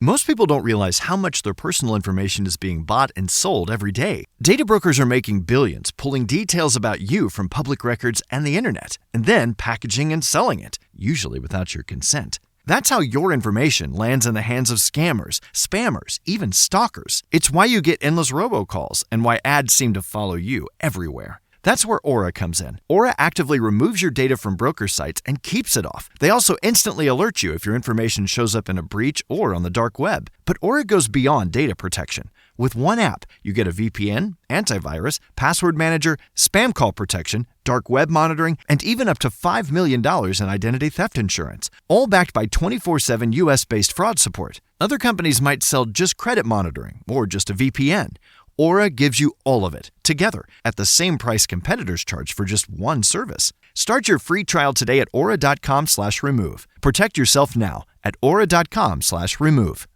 Most people don't realize how much their personal information is being bought and sold every day. Data brokers are making billions, pulling details about you from public records and the internet, and then packaging and selling it, usually without your consent. That's how your information lands in the hands of scammers, spammers, even stalkers. It's why you get endless robocalls and why ads seem to follow you everywhere. That's where Aura comes in. Aura actively removes your data from broker sites and keeps it off. They also instantly alert you if your information shows up in a breach or on the dark web. But Aura goes beyond data protection. With one app, you get a VPN, antivirus, password manager, spam call protection, dark web monitoring, and even up to $5 million in identity theft insurance, all backed by 24/7 US-based fraud support. Other companies might sell just credit monitoring or just a VPN. Aura gives you all of it, together, at the same price competitors charge for just one service. Start your free trial today at aura.com/remove. Protect yourself now at aura.com/remove.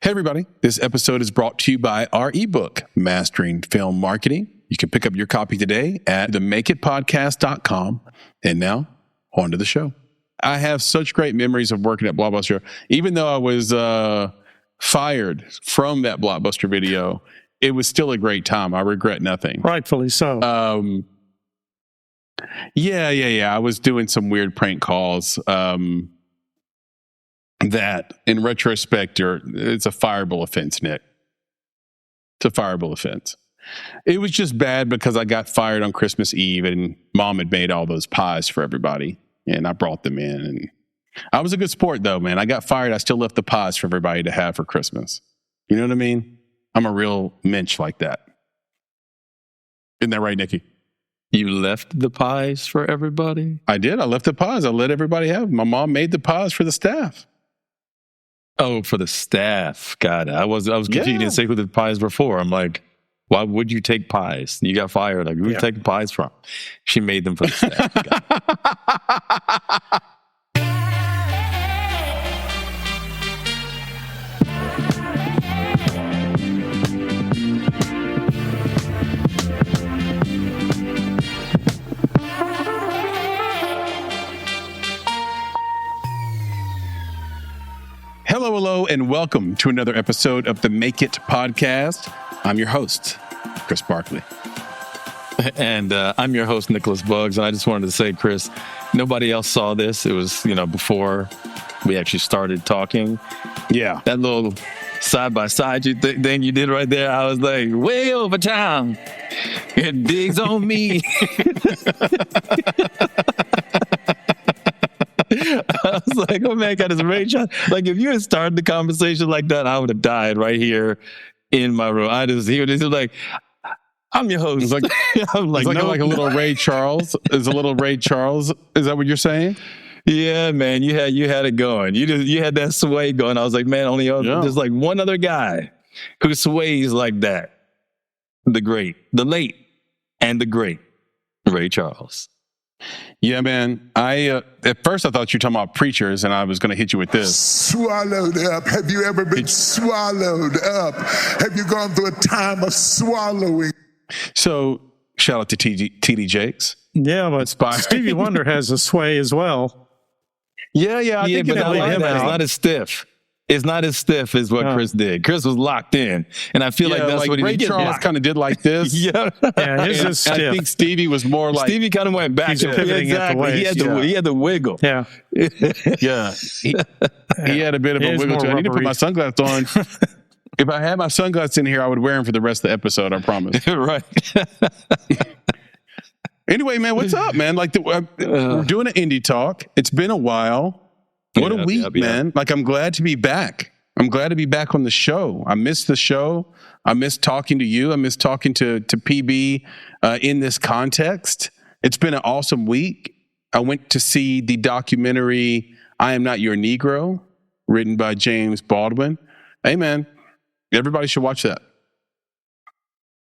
Hey everybody, this episode is brought to you by our ebook, Mastering Film Marketing. You can pick up your copy today at themakeitpodcast.com. And now, on to the show. I have such great memories of working at Blockbuster. Even though I was fired from that Blockbuster video, it was still a great time. I regret nothing. Rightfully so. Yeah. I was doing some weird prank calls that, in retrospect, it's a fireable offense, Nick. It's a fireable offense. It was just bad because I got fired on Christmas Eve and Mom had made all those pies for everybody and I brought them in, and I was a good sport, though, man. I got fired. I still left the pies for everybody to have for Christmas. You know what I mean? I'm a real mensch like that. Isn't that right, Nikki? You left the pies for everybody? I did. I left the pies. I let everybody have them. My mom made the pies for the staff. Oh, for the staff. Got it. I was confused. You didn't say who the pies were for. I'm like, why would you take pies? You got fired. Like, who you taking pies from? She made them for the staff. Hello, and welcome to another episode of the Make It Podcast. I'm your host, Chris Barkley. And I'm your host, Nicholas Buggs. And I just wanted to say, Chris, nobody else saw this. It was, before we actually started talking. Yeah. That little side-by-side thing you did right there, I was like, way over town. It digs on me. I was like, oh man, got his rage on. Like, if you had started the conversation like that, I would have died right here in my room. He was like, I'm your host. It's like, I'm like, it's like a little Ray Charles. Is a little Ray Charles. Is that what you're saying? Yeah, man. You had it going. You had that sway going. I was like, man, there's like one other guy who sways like that. The late, and the great Ray Charles. Yeah, man. At first I thought you were talking about preachers, and I was going to hit you with this. Swallowed up. Have you ever been swallowed up? Have you gone through a time of swallowing? So, shout out to TD Jakes. Yeah, but Stevie Wonder has a sway as well. Yeah. I think but it's not as stiff. It's not as stiff as what Chris did. Chris was locked in, and I feel like that's what he Ray did. Charles kind of did like this. Yeah, his is stiff. I think Stevie was more like Stevie kind of went back. He's pivoting at the waist. He had the wiggle. Yeah. Yeah. He had a bit of a wiggle too. I need to put my sunglasses on. If I had my sunglasses in here, I would wear them for the rest of the episode, I promise. Right. Anyway, man, what's up, man? Like, we're doing an indie talk. It's been a while. What a week, man. Like, I'm glad to be back. I'm glad to be back on the show. I missed the show. I missed talking to you. I missed talking to PB in this context. It's been an awesome week. I went to see the documentary, I Am Not Your Negro, written by James Baldwin. Hey, man, everybody should watch that.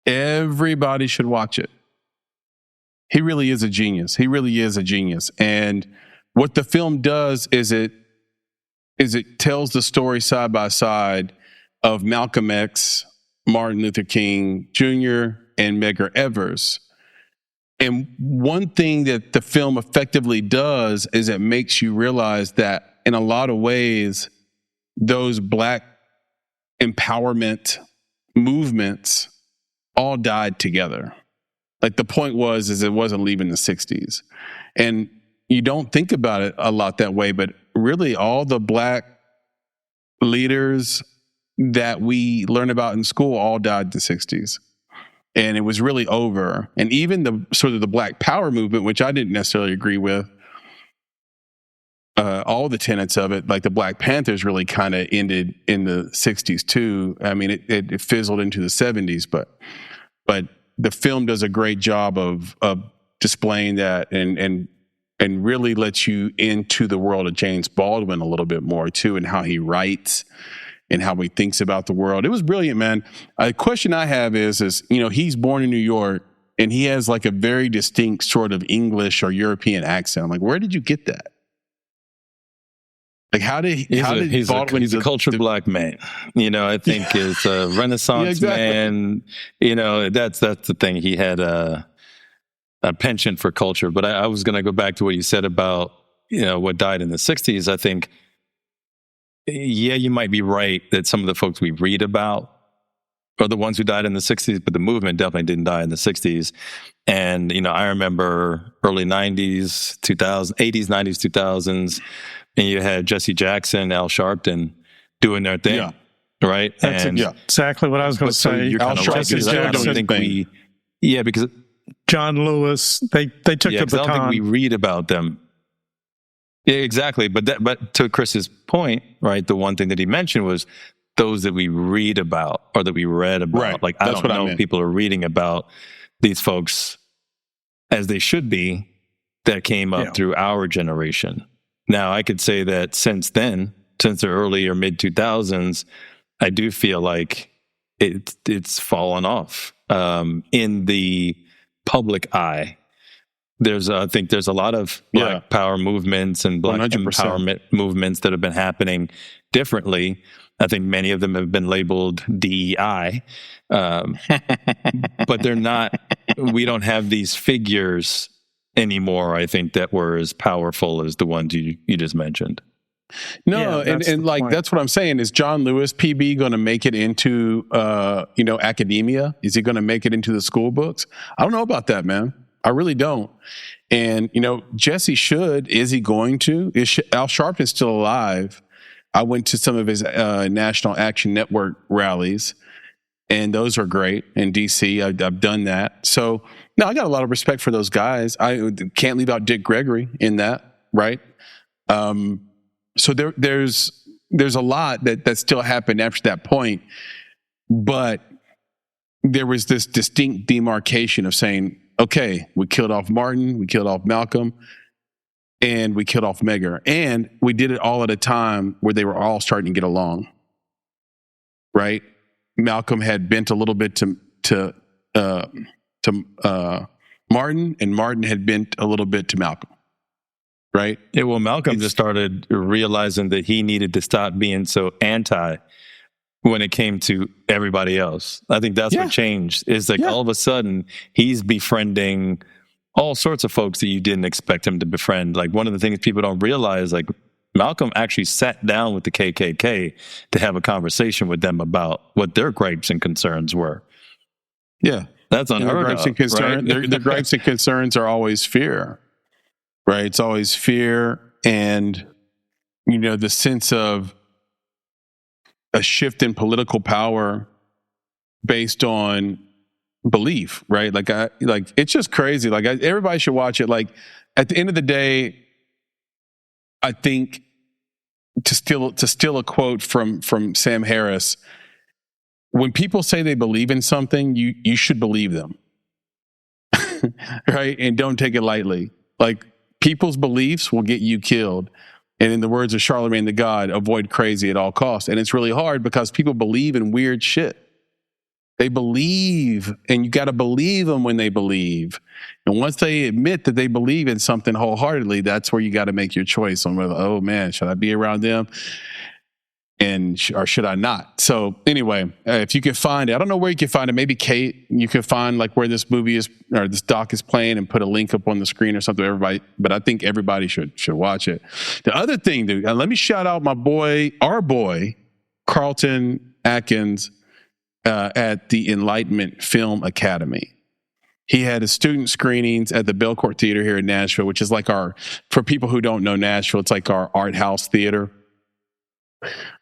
Everybody should watch it. He really is a genius. He really is a genius. And what the film does is it tells the story side by side of Malcolm X, Martin Luther King Jr., and Medgar Evers. And one thing that the film effectively does is it makes you realize that in a lot of ways, those Black empowerment movements all died together. Like the point is it wasn't leaving the 60s. And you don't think about it a lot that way, but really all the Black leaders that we learn about in school all died in the 60s. And it was really over. And even the sort of the Black Power movement, which I didn't necessarily agree with, all the tenets of it, like the Black Panthers really kind of ended in the 60s too. I mean, it fizzled into the 70s, but the film does a great job of displaying that and really lets you into the world of James Baldwin a little bit more too, and how he writes and how he thinks about the world. It was brilliant, man. A question I have is, you know, he's born in New York and he has like a very distinct sort of English or European accent. I'm like, where did you get that? Like, he's a cultured Black man, you know, I think is a Renaissance man, you know, that's the thing. He had a penchant for culture, but I was going to go back to what you said about, you know, what died in the 60s. I think, yeah, you might be right that some of the folks we read about are the ones who died in the 60s, but the movement definitely didn't die in the 60s. And, you know, I remember early 90s, 2000s, 80s, 90s, 2000s, and you had Jesse Jackson, Al Sharpton doing their thing, right? That's exactly what I was going to say. Al Sharpton, because John Lewis, they took the baton. I don't think we read about them. Yeah, exactly. But to Chris's point, right, the one thing that he mentioned was those that we read about or that we read about. Right. Like, I don't know if people are reading about these folks as they should be that came up through our generation. Now, I could say that since then, since the early or mid 2000s, I do feel like it's fallen off in the public eye. I think there's a lot of Black power movements and Black 100%. Empowerment movements that have been happening differently. I think many of them have been labeled DEI, but they're not. We don't have these figures anymore, I think, that were as powerful as the ones you just mentioned. No, and like point. That's what I'm saying. Is John Lewis, PB, going to make it into academia? Is he going to make it into the school books? I don't know about that, man. I really don't. And Jesse should. Is he going to? Al Sharpton's still alive. I went to some of his National Action Network rallies, and those are great in DC. I've done that. So, no, I got a lot of respect for those guys. I can't leave out Dick Gregory in that, right? So there's a lot that still happened after that point, but there was this distinct demarcation of saying, okay, we killed off Martin, we killed off Malcolm, and we killed off Medgar, and we did it all at a time where they were all starting to get along, right? Malcolm had bent a little bit to Martin, and Martin had bent a little bit to Malcolm, right? Yeah, well, Malcolm just started realizing that he needed to stop being so anti when it came to everybody else. I think that's what changed. Is like all of a sudden he's befriending all sorts of folks that you didn't expect him to befriend. Like, one of the things people don't realize, like, Malcolm actually sat down with the KKK to have a conversation with them about what their gripes and concerns were. Yeah. That's unheard of. Right? Their gripes and concerns are always fear, right? It's always fear and, the sense of a shift in political power based on belief, right? Like it's just crazy. Like, everybody should watch it. Like, at the end of the day, I think to steal a quote from Sam Harris, when people say they believe in something, you should believe them, right? And don't take it lightly. Like, people's beliefs will get you killed. And in the words of Charlemagne the God, avoid crazy at all costs. And it's really hard because people believe in weird shit. They believe, and you got to believe them when they believe. And once they admit that they believe in something wholeheartedly, that's where you got to make your choice on whether, oh man, should I be around them? or should I not? So anyway, if you can find it, I don't know where you can find it. Maybe Kate, you can find like where this movie is or this doc is playing and put a link up on the screen or something. Everybody, but I think everybody should watch it. The other thing, dude, let me shout out our boy, Carlton Atkins at the Enlightenment Film Academy. He had his student screenings at the Belcourt Theater here in Nashville, which is like for people who don't know Nashville, it's like our art house theater.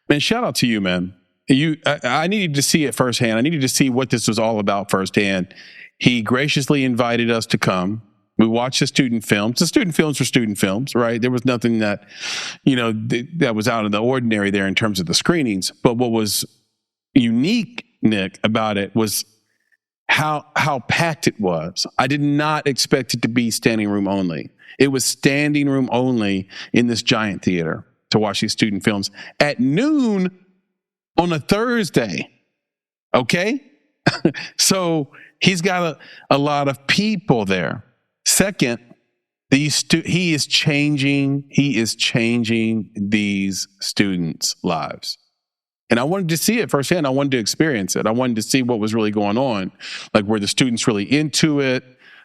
Man, shout out to you, man. I needed to see it firsthand. I needed to see what this was all about firsthand. He graciously invited us to come. We watched the student films. The student films were student films, right? There was nothing that, that was out of the ordinary there in terms of the screenings. But what was unique, Nick, about it was how packed it was. I did not expect it to be standing room only. It was standing room only in this giant theater to watch these student films at noon on a Thursday. Okay? So he's got a lot of people there. Second, he is changing these students' lives. And I wanted to see it firsthand. I wanted to experience it. I wanted to see what was really going on. Like, were the students really into it?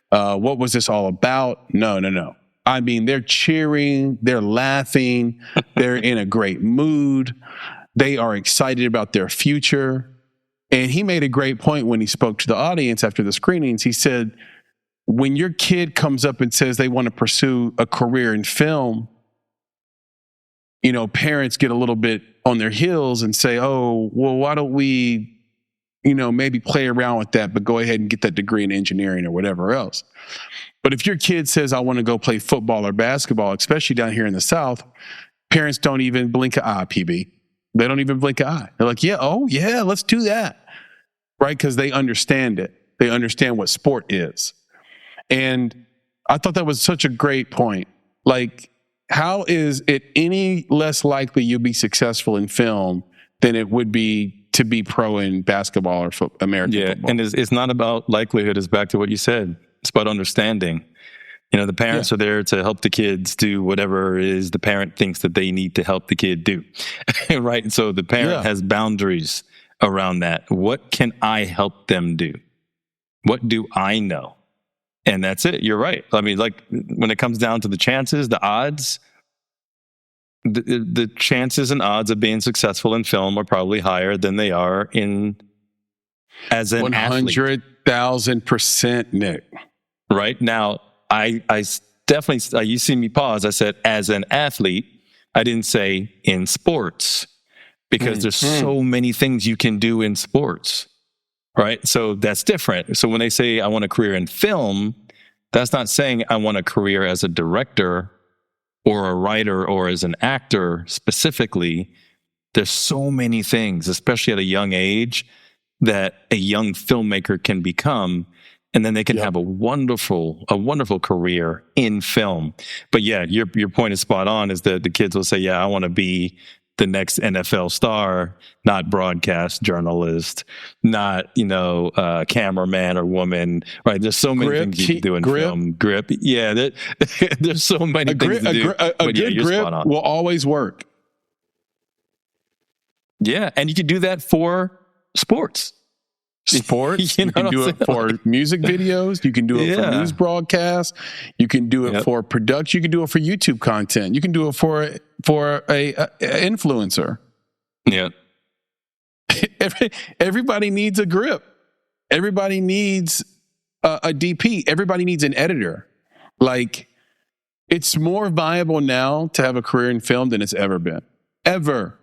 What was this all about? No. I mean, they're cheering, they're laughing, they're in a great mood. They are excited about their future. And he made a great point when he spoke to the audience after the screenings. He said, when your kid comes up and says they want to pursue a career in film, parents get a little bit on their heels and say, oh, well, why don't we, maybe play around with that, but go ahead and get that degree in engineering or whatever else. But if your kid says, I want to go play football or basketball, especially down here in the South, parents don't even blink an eye, PB. They don't even blink an eye. They're like, yeah, let's do that. Right? Because they understand it. They understand what sport is. And I thought that was such a great point. Like, how is it any less likely you'll be successful in film than it would be to be pro in basketball or American football? And it's not about likelihood. It's back to what you said. It's about understanding. The parents are there to help the kids do whatever it is the parent thinks that they need to help the kid do. Right? And so the parent has boundaries around that. What can I help them do? What do I know? And that's it. You're right. I mean, like, when it comes down to the chances, the odds, the chances and odds of being successful in film are probably higher than they are as an athlete. 100,000%, Nick. Right? Now, I definitely, you see me pause. I said, as an athlete, I didn't say in sports, because there's so many things you can do in sports. Right? So that's different. So when they say I want a career in film, that's not saying I want a career as a director or a writer or as an actor specifically. There's so many things, especially at a young age, that a young filmmaker can become. And then they can have a wonderful career in film. But yeah, your point is spot on, is that the kids will say, yeah, I want to be the next NFL star, not broadcast journalist, not, cameraman or woman, right? There's so many things you can do in film. Grip. Yeah, there's so many things to do. A good grip will always work. Yeah, and you can do that for sports. You can do it for music videos. You can do it for news broadcasts. You can do it for production. You can do it for YouTube content. You can do it for a influencer. Yeah. Everybody needs a grip. Everybody needs a DP. Everybody needs an editor. Like, it's more viable now to have a career in film than it's ever been. Ever.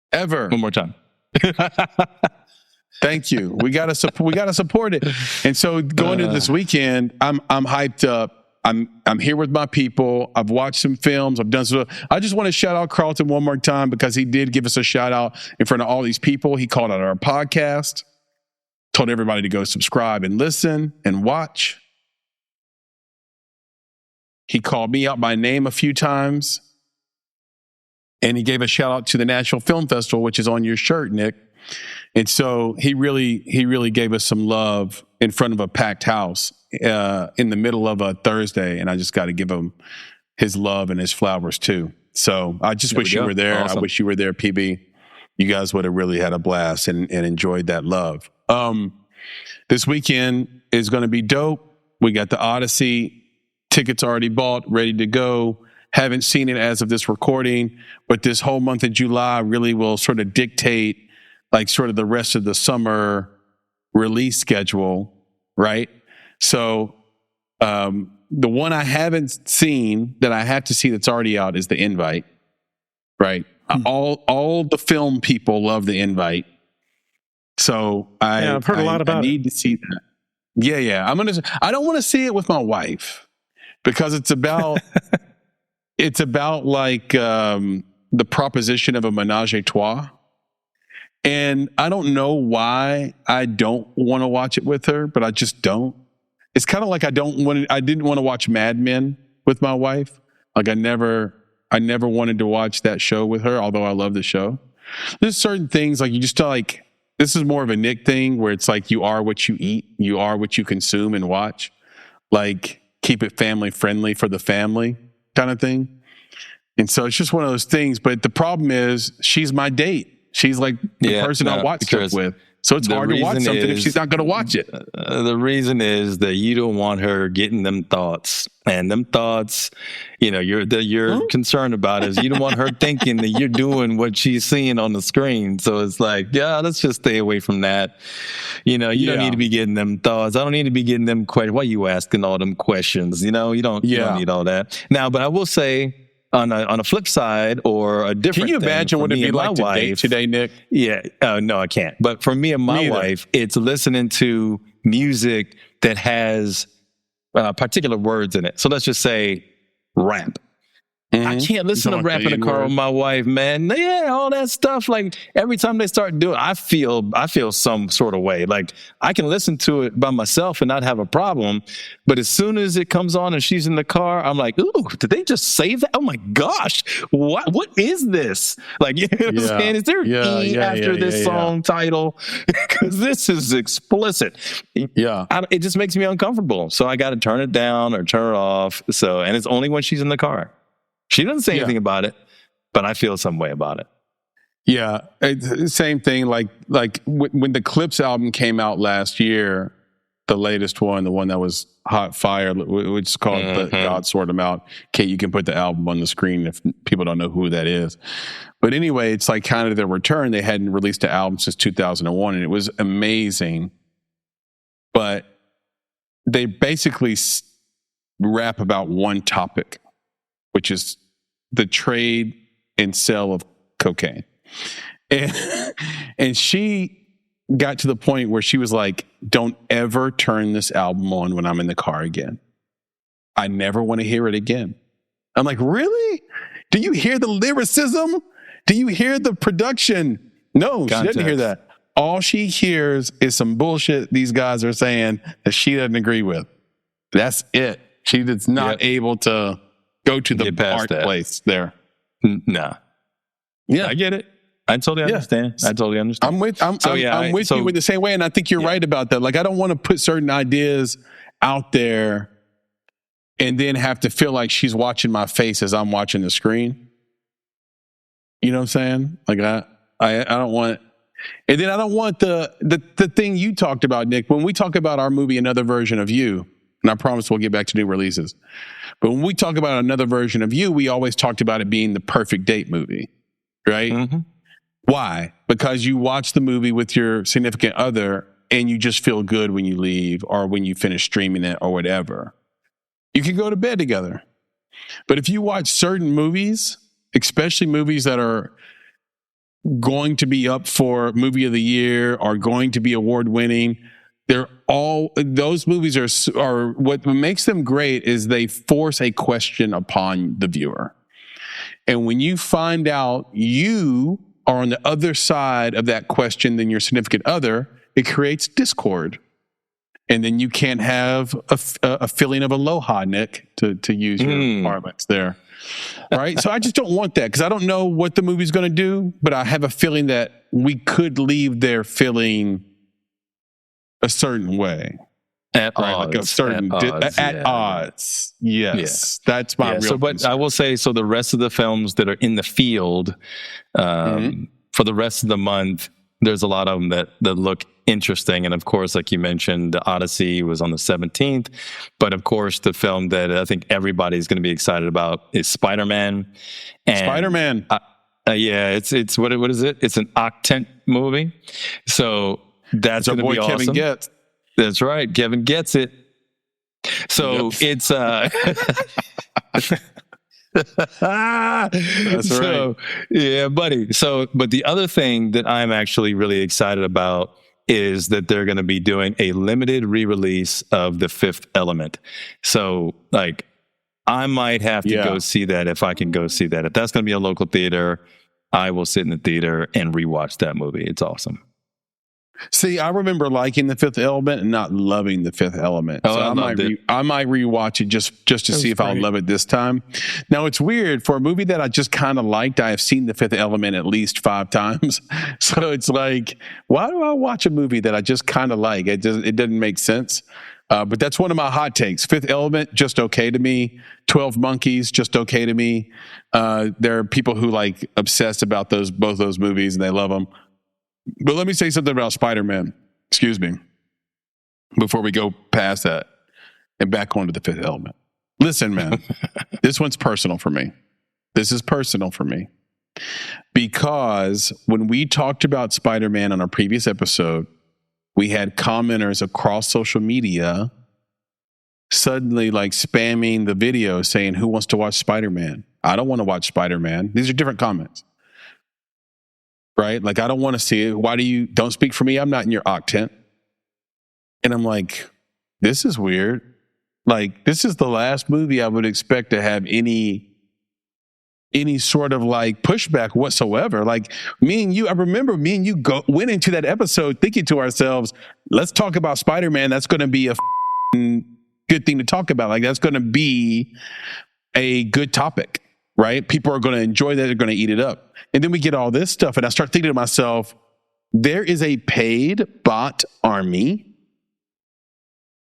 One more time. Thank you. We gotta support it. And so going into this weekend, I'm hyped up. I'm here with my people. I've watched some films. I've done some. I just want to shout out Carlton one more time, because he did give us a shout out in front of all these people. He called out our podcast, told everybody to go subscribe and listen and watch. He called me out by name a few times. And he gave a shout out to the Nashville Film Festival, which is on your shirt, Nick. And so he really gave us some love in front of a packed house in the middle of a Thursday. And I just got to give him his love and his flowers too. So I just wish you were there. Awesome. I wish you were there, PB. You guys would have really had a blast and enjoyed that love. This weekend is going to be dope. We got the Odyssey tickets already bought, ready to go. Haven't seen it as of this recording, but this whole month of July really will sort of dictate like sort of the rest of the summer release schedule, right? So the one I haven't seen that I have to see that's already out is The Invite, right? All the film people love The Invite. So I've heard a lot about it. I need to see that. Yeah. I don't want to see it with my wife because it's about like the proposition of a menage a trois. And I don't know why I don't want to watch it with her, but I just don't. It's kind of like I didn't want to watch Mad Men with my wife. Like I never wanted to watch that show with her, although I love the show. There's certain things like you just like, this is more of a Nick thing where it's like you are what you eat, you are what you consume and watch. Like keep it family friendly for the family kind of thing. And so it's just one of those things. But the problem is she's my date. She's like the person I watch stuff with. So it's hard to watch something if she's not going to watch it. The reason is that you don't want her getting them thoughts. And them thoughts, you're concerned about is you don't want her thinking that you're doing what she's seeing on the screen. So it's like, let's just stay away from that. You don't need to be getting them thoughts. I don't need to be getting them questions. Why are you asking all them questions? You don't need all that. Now, but I will say, on a flip side or a different Can you imagine what it'd be like to date today, Nick? Yeah. No, I can't. But for me and my wife, it's listening to music that has particular words in it. So let's just say rap. Mm-hmm. I can't listen to rap in the car with my wife, man. Yeah, all that stuff. Like every time they start doing, I feel some sort of way. Like I can listen to it by myself and not have a problem, but as soon as it comes on and she's in the car, I'm like, ooh, did they just say that? Oh my gosh, what is this? Like, you know what I'm saying? Is there after this song title? Because this is explicit. Yeah, it just makes me uncomfortable. So I got to turn it down or turn it off. So, and it's only when she's in the car. She doesn't say anything about it, but I feel some way about it. Yeah, same thing. Like when the Clips album came out last year, the latest one, the one that was hot fire, which is called God Sort 'Em Out. Kate, you can put the album on the screen if people don't know who that is. But anyway, it's like kind of their return. They hadn't released an album since 2001, and it was amazing. But they basically rap about one topic, which is the trade and sale of cocaine. And she got to the point where she was like, don't ever turn this album on when I'm in the car again. I never want to hear it again. I'm like, really? Do you hear the lyricism? Do you hear the production? No, Context. She doesn't hear that. All she hears is some bullshit these guys are saying that she doesn't agree with. That's it. She is not able to go to the art place there. Nah. Yeah, I get it. I totally understand. I totally understand. I'm with you in the same way, and I think you're right about that. Like, I don't want to put certain ideas out there and then have to feel like she's watching my face as I'm watching the screen. You know what I'm saying? Like, I don't want, and then I don't want the thing you talked about, Nick. When we talk about our movie, Another Version of You, and I promise we'll get back to new releases. But when we talk about Another Version of You, we always talked about it being the perfect date movie, right? Mm-hmm. Why? Because you watch the movie with your significant other and you just feel good when you leave or when you finish streaming it or whatever. You can go to bed together. But if you watch certain movies, especially movies that are going to be up for Movie of the Year or going to be award-winning, those movies are what makes them great is they force a question upon the viewer. And when you find out you are on the other side of that question than your significant other, it creates discord. And then you can't have a feeling of aloha, Nick, to use your parlance there. All right. So I just don't want that because I don't know what the movie's going to do, but I have a feeling that we could leave there feeling a certain way. At right? odds. Like a certain at odds. Yes, that's my real. So, but I will say, so the rest of the films that are in the field for the rest of the month, there's a lot of them that look interesting. And of course, like you mentioned, the Odyssey was on the 17th. But of course, the film that I think everybody's going to be excited about is Spider-Man. Spider-Man. Yeah, it's what is it? It's an octant movie. So that's going to be awesome. Kevin Goetz. That's right. Kevin gets it. So it's that's right. Yeah, buddy. So, but the other thing that I'm actually really excited about is that they're going to be doing a limited re-release of The Fifth Element. So, like, I might have to go see that if I can go see that. If that's going to be a local theater, I will sit in the theater and rewatch that movie. It's awesome. See, I remember liking The Fifth Element and not loving The Fifth Element. So I might rewatch it just to see if I'll love it this time. Now, it's weird. For a movie that I just kind of liked, I have seen The Fifth Element at least 5 times. So it's like, why do I watch a movie that I just kind of like? It doesn't make sense. But that's one of my hot takes. Fifth Element, just okay to me. 12 Monkeys, just okay to me. There are people who like obsess about both those movies and they love them. But let me say something about Spider-Man. Excuse me. Before we go past that and back onto The Fifth Element. Listen, man, this one's personal for me. This is personal for me. Because when we talked about Spider-Man on our previous episode, we had commenters across social media suddenly like spamming the video saying, who wants to watch Spider-Man? I don't want to watch Spider-Man. These are different comments. Right? Like, I don't want to see it. Why don't speak for me? I'm not in your octant. And I'm like, this is weird. Like, this is the last movie I would expect to have any sort of like pushback whatsoever. Like I remember me and you went into that episode thinking to ourselves, let's talk about Spider-Man. That's going to be a good thing to talk about. Like, that's going to be a good topic, right? People are going to enjoy that. They're going to eat it up. And then we get all this stuff, and I start thinking to myself, there is a paid bot army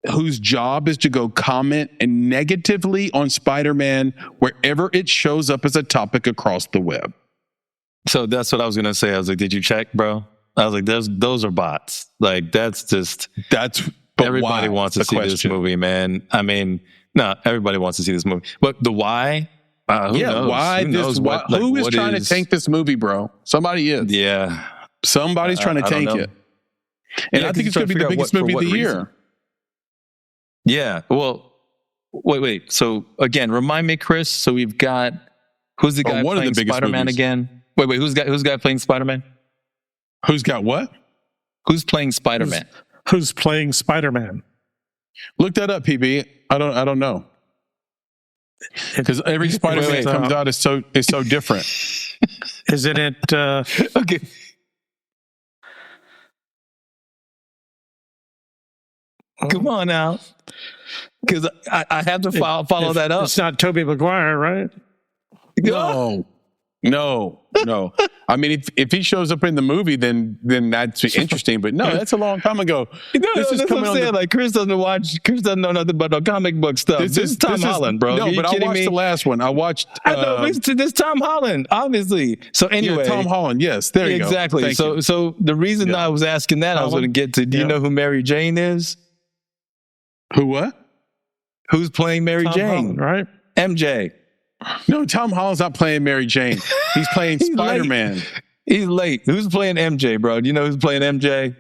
whose job is to go comment and negatively on Spider-Man wherever it shows up as a topic across the web. So that's what I was going to say. I was like, did you check, bro? I was like, those are bots. Like, everybody wants to see this movie, man. I mean, no, everybody wants to see this movie. But the why? Who knows? Why? Who is trying to tank this movie, bro? Somebody is. Yeah. Somebody's trying to tank it. And I think it's going to be the biggest movie of the year. Yeah. Well, wait. So again, remind me, Chris. So we've got, who's the guy playing Spider-Man again? Wait. Who's the guy playing Spider-Man? Who's got what? Who's playing Spider-Man? Who's playing Spider-Man? Look that up, PB. I don't know. Because every Spider-Man that comes out is so different. Isn't it? Okay. Come on now, because I have to follow that up. It's not Tobey Maguire, right? No. I mean, if he shows up in the movie, then that's interesting. But no, that's a long time ago. This is coming on. Like, Chris doesn't know nothing but the comic book stuff. This is Tom Holland, bro. No, but I watched the last one. I watched. I know this Tom Holland, obviously. So anyway, Tom Holland. Yes, there you go. Exactly. So the reason I was asking that, I was going to get to. Do you know who Mary Jane is? Who what? Who's playing Mary Jane? Holland, right? MJ. No, Tom Holland's not playing Mary Jane. He's playing Spider-Man. He's late. Who's playing MJ, bro? Do you know who's playing MJ?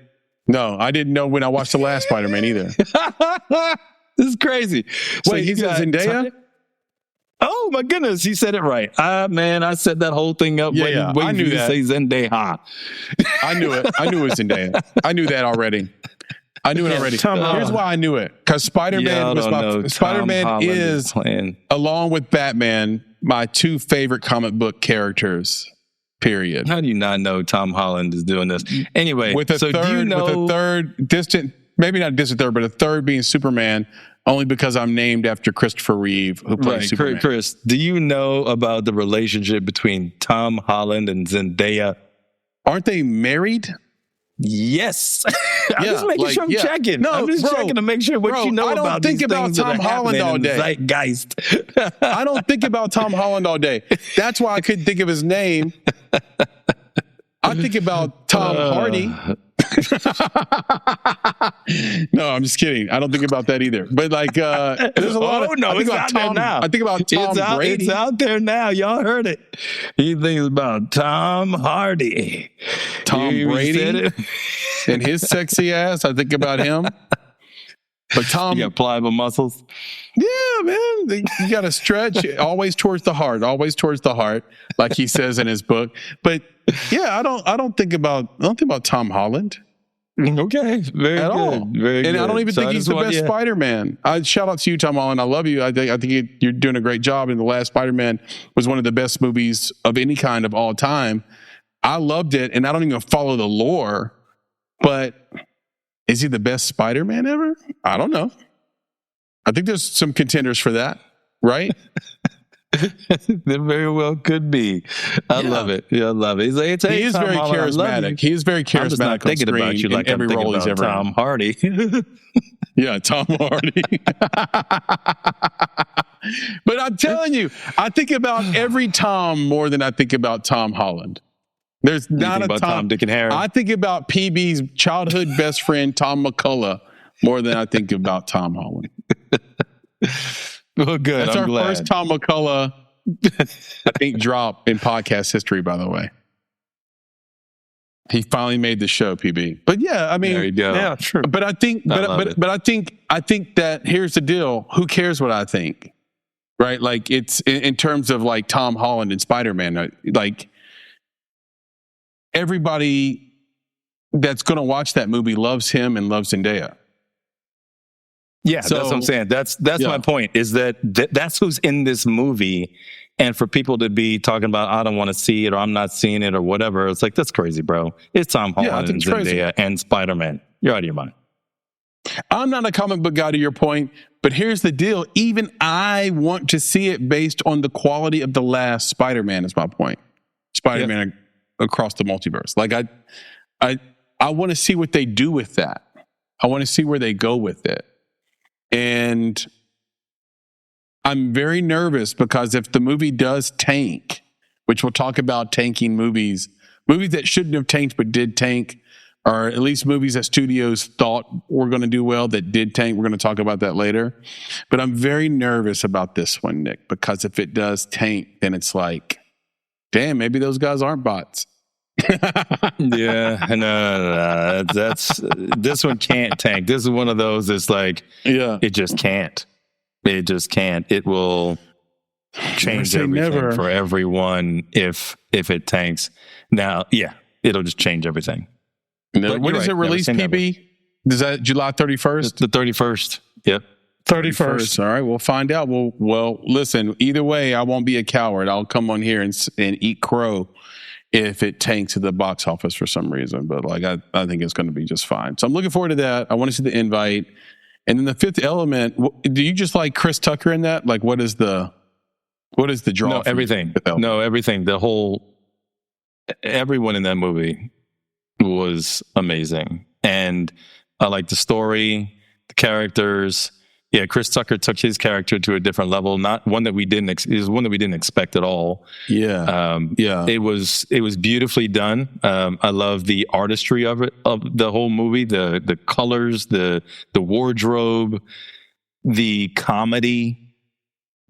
No, I didn't know when I watched the last Spider-Man either. This is crazy. Wait, he's Zendaya? Oh my goodness, he said it right. Man, I set that whole thing up. Yeah, I knew that. Say Zendaya. I knew it. I knew it was Zendaya. I knew that already. Here's why I knew it. Because Spider-Man is, along with Batman, my 2 favorite comic book characters. Period. How do you not know Tom Holland is doing this? Anyway, with a third distant, maybe not distant third, but a third being Superman, only because I'm named after Christopher Reeve, who plays Superman. Chris, do you know about the relationship between Tom Holland and Zendaya? Aren't they married? Yes. I'm just making sure I'm checking. No, I'm just checking to make sure what you know about these things. I don't think about Tom Holland all day. Zeitgeist. I don't think about Tom Holland all day. That's why I couldn't think of his name. I think about Tom Hardy. No, I'm just kidding. I don't think about that either. But like, there's a lot. It's out there now. I think about Tom Brady. It's out there now. Y'all heard it. He thinks about Tom Hardy. Tom Brady and his sexy ass. I think about him. But Tom, you got pliable muscles. Yeah, man. You got to stretch always towards the heart, like he says in his book. But yeah, I don't think about Tom Holland. Okay, very at good. all. Very and good. I don't even think he's the best Spider-Man. Shout out to you, Tom Holland. I love you. I think you're doing a great job. And the last Spider-Man was one of the best movies of any kind of all time. I loved it, and I don't even follow the lore, but is he the best Spider-Man ever? I don't know. I think there's some contenders for that, right? There very well could be. I love it. Yeah, I love it. He's like, he is very charismatic. He is very charismatic. I'm just not thinking about you like every role he's ever Tom Hardy. Yeah, Tom Hardy. But I'm telling you, I think about every Tom more than I think about Tom Holland. There's not a Tom, Dick, and Harry. I think about PB's childhood best friend, Tom McCullough, more than I think about Tom Holland. Well, good. That's our first Tom McCullough, I think, drop in podcast history, by the way. He finally made the show, PB. But yeah, I mean, there you go. Yeah, true. But I think, I think that here's the deal. Who cares what I think? Right? Like, it's in terms of like Tom Holland and Spider-Man, like everybody that's going to watch that movie loves him and loves Zendaya. Yeah, so, that's what I'm saying. That's my point, is that's who's in this movie. And for people to be talking about, I don't want to see it, or I'm not seeing it, or whatever, it's like, that's crazy, bro. It's Tom Holland and Zendaya and Spider-Man. You're out of your mind. I'm not a comic book guy, to your point, but here's the deal. Even I want to see it based on the quality of the last Spider-Man, is my point. Spider-Man across the multiverse. Like, I want to see what they do with that. I want to see where they go with it. And I'm very nervous because if the movie does tank, which we'll talk about tanking movies that shouldn't have tanked but did tank, or at least movies that studios thought were going to do well that did tank. We're going to talk about that later. But I'm very nervous about this one, Nick, because if it does tank, then it's like, damn, maybe those guys aren't bots. Yeah, no. That's this one can't tank. This is one of those that's like, it just can't. It just can't. It will change everything for everyone if it tanks. Now, it'll just change everything. When does it release, PB? Is that July 31st? The 31st. Yep. 31st. All right, we'll find out. Well, listen, either way, I won't be a coward. I'll come on here and eat crow if it tanks at the box office for some reason. But like, I think it's going to be just fine. So I'm looking forward to that. I want to see the invite. And then The Fifth Element, do you just like Chris Tucker in that? Like, what is the draw? No, everything. No, everything. Everyone in that movie was amazing. And I like the story, the characters. Yeah, Chris Tucker took his character to a different level. Not one that we didn't. It was one that we didn't expect at all. Yeah, It was beautifully done. I love the artistry of the whole movie. The colors, the wardrobe, the comedy.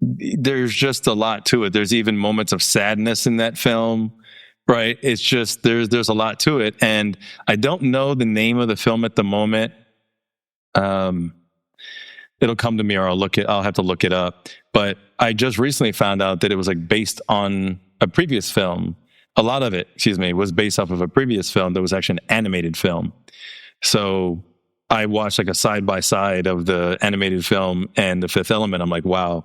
There's just a lot to it. There's even moments of sadness in that film. Right? It's just there's a lot to it, and I don't know the name of the film at the moment. It'll come to me, or I'll have to look it up. But I just recently found out that it was like based on a previous film. A lot of it, was based off of a previous film that was actually an animated film. So I watched like a side by side of the animated film and The Fifth Element. I'm like, wow,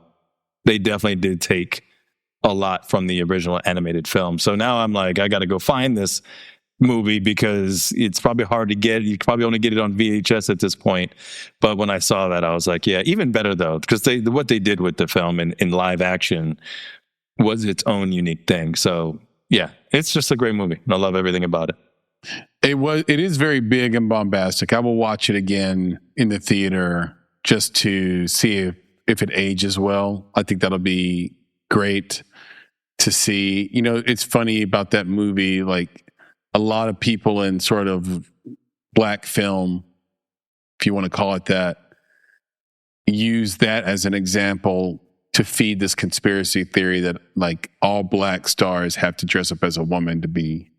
they definitely did take a lot from the original animated film. So now I'm like, I got to go find this movie because it's probably hard to get. You probably only get it on VHS at this point. But when I saw that, I was like, yeah, even better though, because what they did with the film in live action was its own unique thing. So yeah, it's just a great movie. I love everything about it. It is very big and bombastic. I will watch it again in the theater just to see if it ages well. I think that'll be great to see. You know, it's funny about that movie, like a lot of people in sort of black film, if you want to call it that, use that as an example to feed this conspiracy theory that like all black stars have to dress up as a woman to be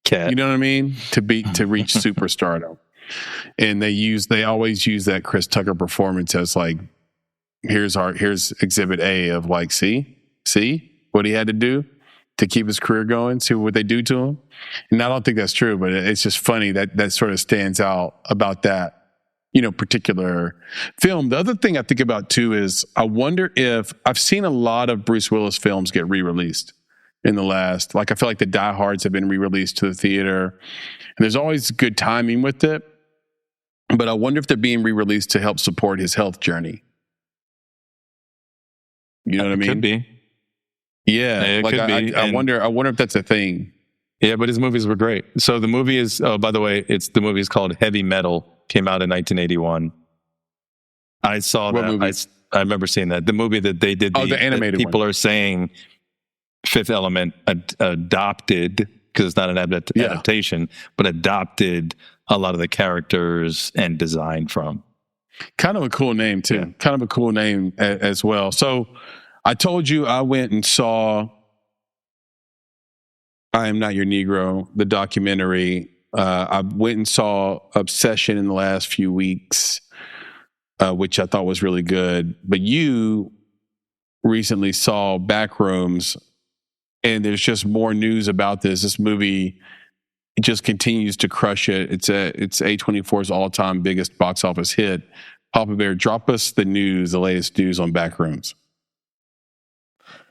Cat. You know what I mean? To reach superstardom. And they always use that Chris Tucker performance as like, here's exhibit A of like, see what he had to do to keep his career going, see what they do to him. And I don't think that's true, but it's just funny that sort of stands out about that, you know, particular film. The other thing I think about too is I wonder if I've seen a lot of Bruce Willis films get re-released in the last, like I feel like the Die Hards have been re-released to the theater, and there's always good timing with it. But I wonder if they're being re-released to help support his health journey. You know what I mean? Could be. Yeah, like I wonder if that's a thing. Yeah, but his movies were great. So the movie is, by the way, the movie is called Heavy Metal. Came out in 1981. I saw that. I remember seeing that. The movie that they did. The animated people one. Are saying Fifth Element adopted, because it's not an adaptation, but adopted a lot of the characters and design from. Kind of a cool name too. Yeah. Kind of a cool name as well. So I told you I went and saw I Am Not Your Negro, the documentary. I went and saw Obsession in the last few weeks, which I thought was really good. But you recently saw Backrooms, and there's just more news about this. This movie just continues to crush it. It's A24's all-time biggest box office hit. Papa Bear, drop us the latest news on Backrooms.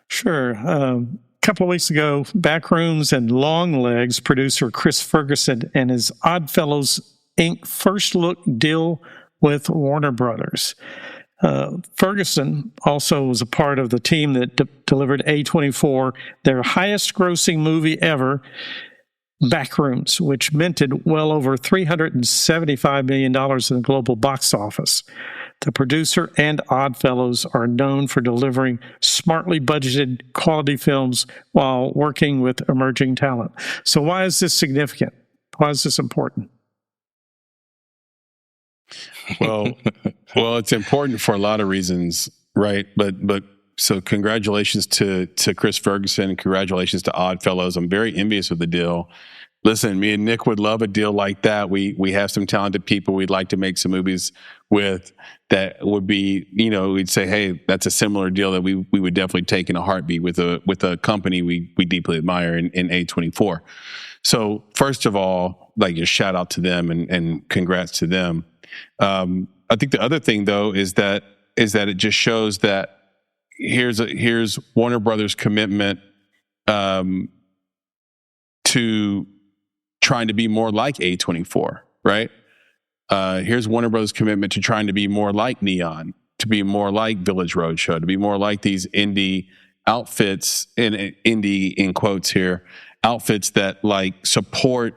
Sure. A couple of weeks ago, Backrooms and Longlegs producer Chris Ferguson and his Oddfellows Inc. first look deal with Warner Brothers. Ferguson also was a part of the team that delivered A24 their highest grossing movie ever, Backrooms, which minted well over $375 million in the global box office. The producer and Oddfellows are known for delivering smartly budgeted quality films while working with emerging talent. So why is this significant? Why is this important? Well, it's important for a lot of reasons, right? But so congratulations to Chris Ferguson, congratulations to Oddfellows. I'm very envious of the deal. Listen, me and Nick would love a deal like that. We have some talented people we'd like to make some movies with that would be, you know, we'd say, hey, that's a similar deal that we would definitely take in a heartbeat with a company we deeply admire in A24. So first of all, like a shout out to them and congrats to them. I think the other thing though is that it just shows that here's Warner Brothers' commitment to trying to be more like A24, right? Here's Warner Brothers' commitment to trying to be more like Neon, to be more like Village Roadshow, to be more like these indie outfits, indie in quotes here, outfits that like support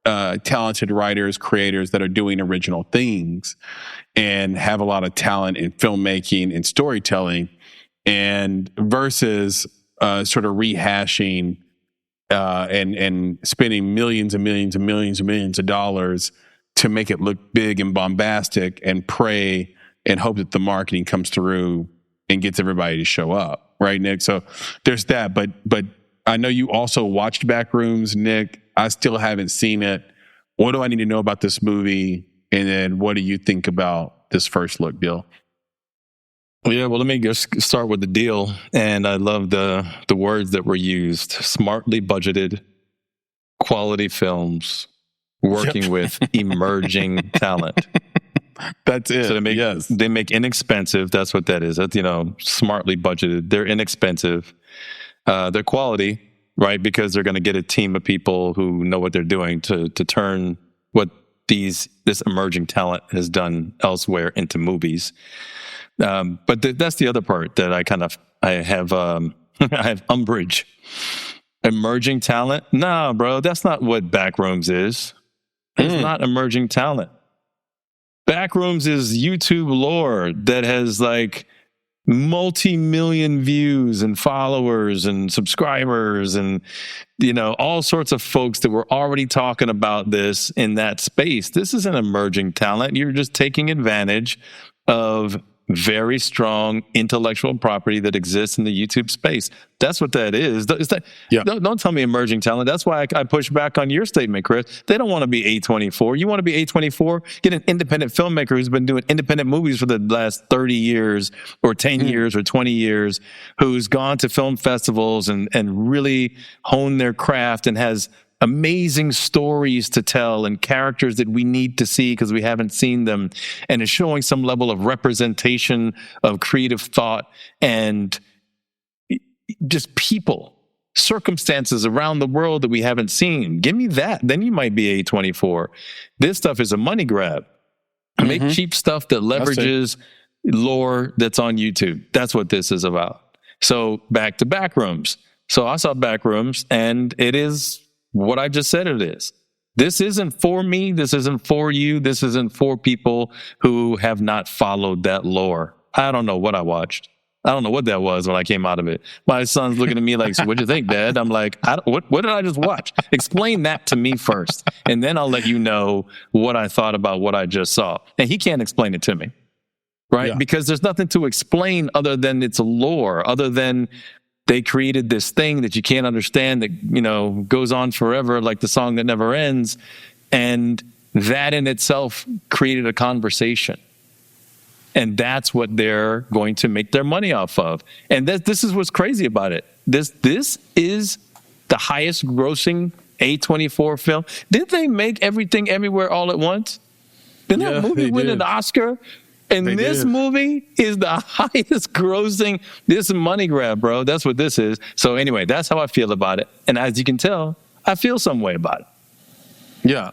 talented writers, creators that are doing original things and have a lot of talent in filmmaking and storytelling, and versus sort of rehashing and spending millions and millions and millions and millions of dollars to make it look big and bombastic and pray and hope that the marketing comes through and gets everybody to show up, right, Nick? So there's that, but I know you also watched Backrooms, Nick. I still haven't seen it. What do I need to know about this movie? And then what do you think about this first look deal? Yeah, well, let me just start with the deal. And I love the words that were used: smartly budgeted, quality films, working with emerging talent. That's it. So they make inexpensive. That's what that is. That's, smartly budgeted. They're inexpensive. They're quality, right? Because they're going to get a team of people who know what they're doing to turn what this emerging talent has done elsewhere into movies. But that's the other part that I have I have umbrage Emerging talent? Nah, bro, that's not what Backrooms is. It's not emerging talent. Backrooms is YouTube lore that has like multi-million views and followers and subscribers and, all sorts of folks that were already talking about this in that space. This is an emerging talent. You're just taking advantage of very strong intellectual property that exists in the YouTube space. That's what that is. Don't tell me emerging talent. That's why I push back on your statement, Chris. They don't want to be A24. You want to be A24? Get an independent filmmaker who's been doing independent movies for the last 30 years or 10 years or 20 years, who's gone to film festivals and really honed their craft and has amazing stories to tell and characters that we need to see because we haven't seen them, and is showing some level of representation of creative thought and just people, circumstances around the world that we haven't seen. Give me that. Then you might be A24. This stuff is a money grab. Make cheap stuff that leverages lore that's on YouTube. That's what this is about. So back to Backrooms. So I saw Backrooms, and it is what I just said it is. This isn't for me. This isn't for you. This isn't for people who have not followed that lore. I don't know what I watched. I don't know what that was when I came out of it. My son's looking at me like, so what'd you think, Dad? I'm like, what did I just watch? Explain that to me first. And then I'll let you know what I thought about what I just saw. And he can't explain it to me, right? Yeah. Because there's nothing to explain other than it's lore, other than they created this thing that you can't understand that, goes on forever, like the song that never ends. And that in itself created a conversation. And that's what they're going to make their money off of. And this is what's crazy about it. This is the highest grossing A24 film. Didn't they make Everything Everywhere All at Once? Didn't that movie win an Oscar? And this movie is the highest grossing. This is a money grab, bro. That's what this is. So anyway, that's how I feel about it. And as you can tell, I feel some way about it. Yeah.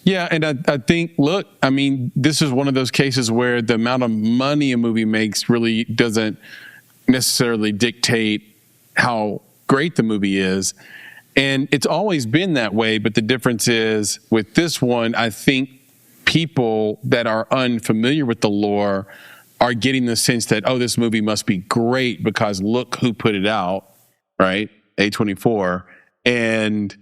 Yeah, and I think, look, I mean, this is one of those cases where the amount of money a movie makes really doesn't necessarily dictate how great the movie is. And it's always been that way, but the difference is with this one, I think people that are unfamiliar with the lore are getting the sense that, oh, this movie must be great because look who put it out, right? A24, and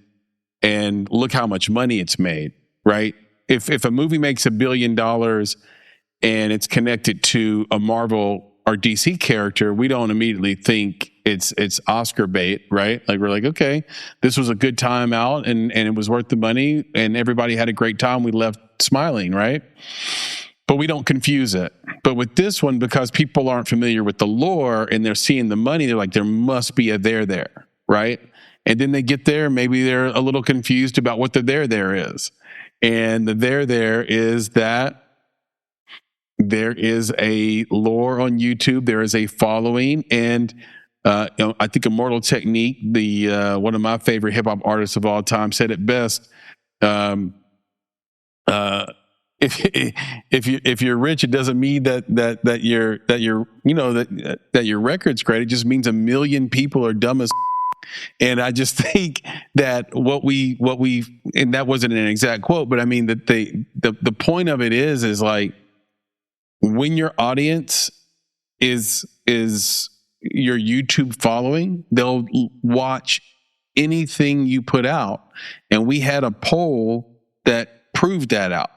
look how much money it's made, right? If a movie makes $1 billion and it's connected to a Marvel or DC character, we don't immediately think it's Oscar bait, right? Like we're like, okay, this was a good time out and it was worth the money and everybody had a great time. We left smiling, right? But we don't confuse it. But with this one, because people aren't familiar with the lore and they're seeing the money, they're like, there must be a there, right? And then they get there, maybe they're a little confused about what the there is. And the there is that there is a lore on YouTube, there is a following, and I think Immortal Technique, the one of my favorite hip hop artists of all time, said it best. If you're rich, it doesn't mean that your record's great. It just means 1 million people are dumb as. And I just think that what we and that wasn't an exact quote, but I mean that the point of it is like when your audience is your YouTube following, they'll watch anything you put out. And we had a poll that proved that out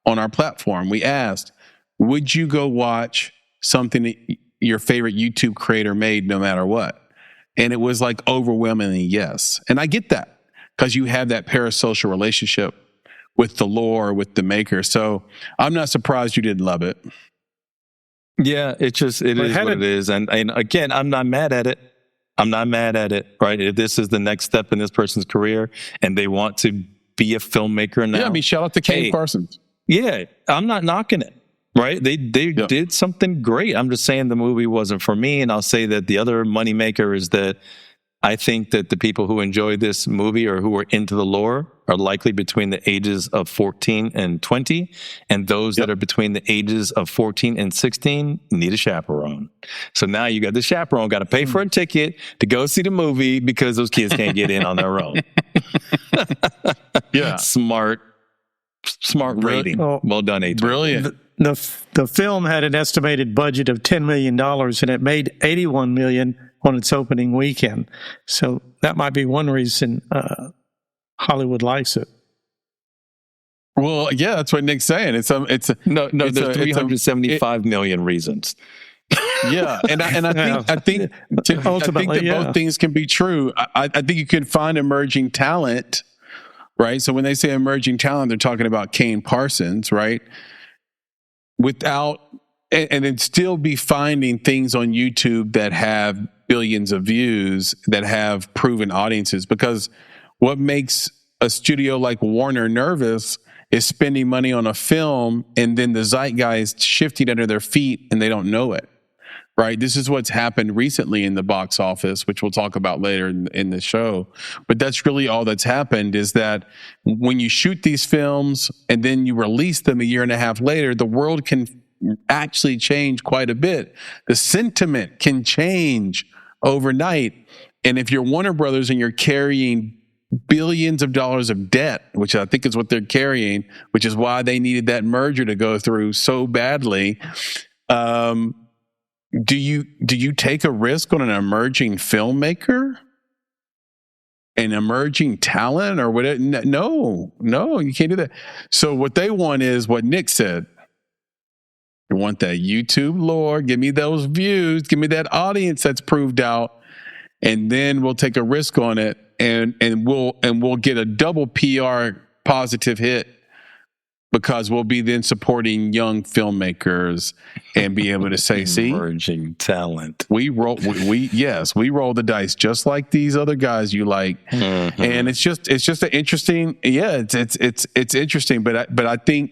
on our platform. We asked, would you go watch something that your favorite YouTube creator made no matter what? And it was like overwhelmingly yes. And I get that because you have that parasocial relationship with the lore, with the maker. So I'm not surprised you didn't love it. Yeah, it is what it is. And again, I'm not mad at it. Right? If this is the next step in this person's career and they want to be a filmmaker now. Yeah, I mean, shout out to Kane Parsons. Yeah, I'm not knocking it. Right? They did something great. I'm just saying the movie wasn't for me. And I'll say that the other moneymaker is that I think that the people who enjoy this movie or who are into the lore are likely between the ages of 14 and 20. And those that are between the ages of 14 and 16 need a chaperone. So now you got the chaperone, got to pay for a ticket to go see the movie because those kids can't get in on their own. Yeah. Smart rating. Well done, A24. Brilliant. The film had an estimated budget of $10 million, and it made $81 million on its opening weekend. So that might be one reason Hollywood likes it. Well, yeah, that's what Nick's saying. There's 375 million reasons. Yeah, and I think that both things can be true. I think you can find emerging talent, right? So when they say emerging talent, they're talking about Kane Parsons, right? And then still be finding things on YouTube that have billions of views, that have proven audiences. Because what makes a studio like Warner nervous is spending money on a film and then the zeitgeist shifting under their feet and they don't know it, right? This is what's happened recently in the box office, which we'll talk about later in the show. But that's really all that's happened, is that when you shoot these films and then you release them a year and a half later, the world can actually change quite a bit. The sentiment can change overnight. And if you're Warner Brothers and you're carrying billions of dollars of debt, which I think is what they're carrying, which is why they needed that merger to go through so badly, do you take a risk on an emerging filmmaker, an emerging talent, or whatever? No, you can't do that. So what they want is what Nick said. They want that YouTube lore. Give me those views. Give me that audience that's proved out, and then we'll take a risk on it, and we'll get a double PR positive hit, because we'll be then supporting young filmmakers and be able to say, see, emerging talent. We roll the dice just like these other guys you like. Mm-hmm. And it's just an interesting, it's interesting. But I think,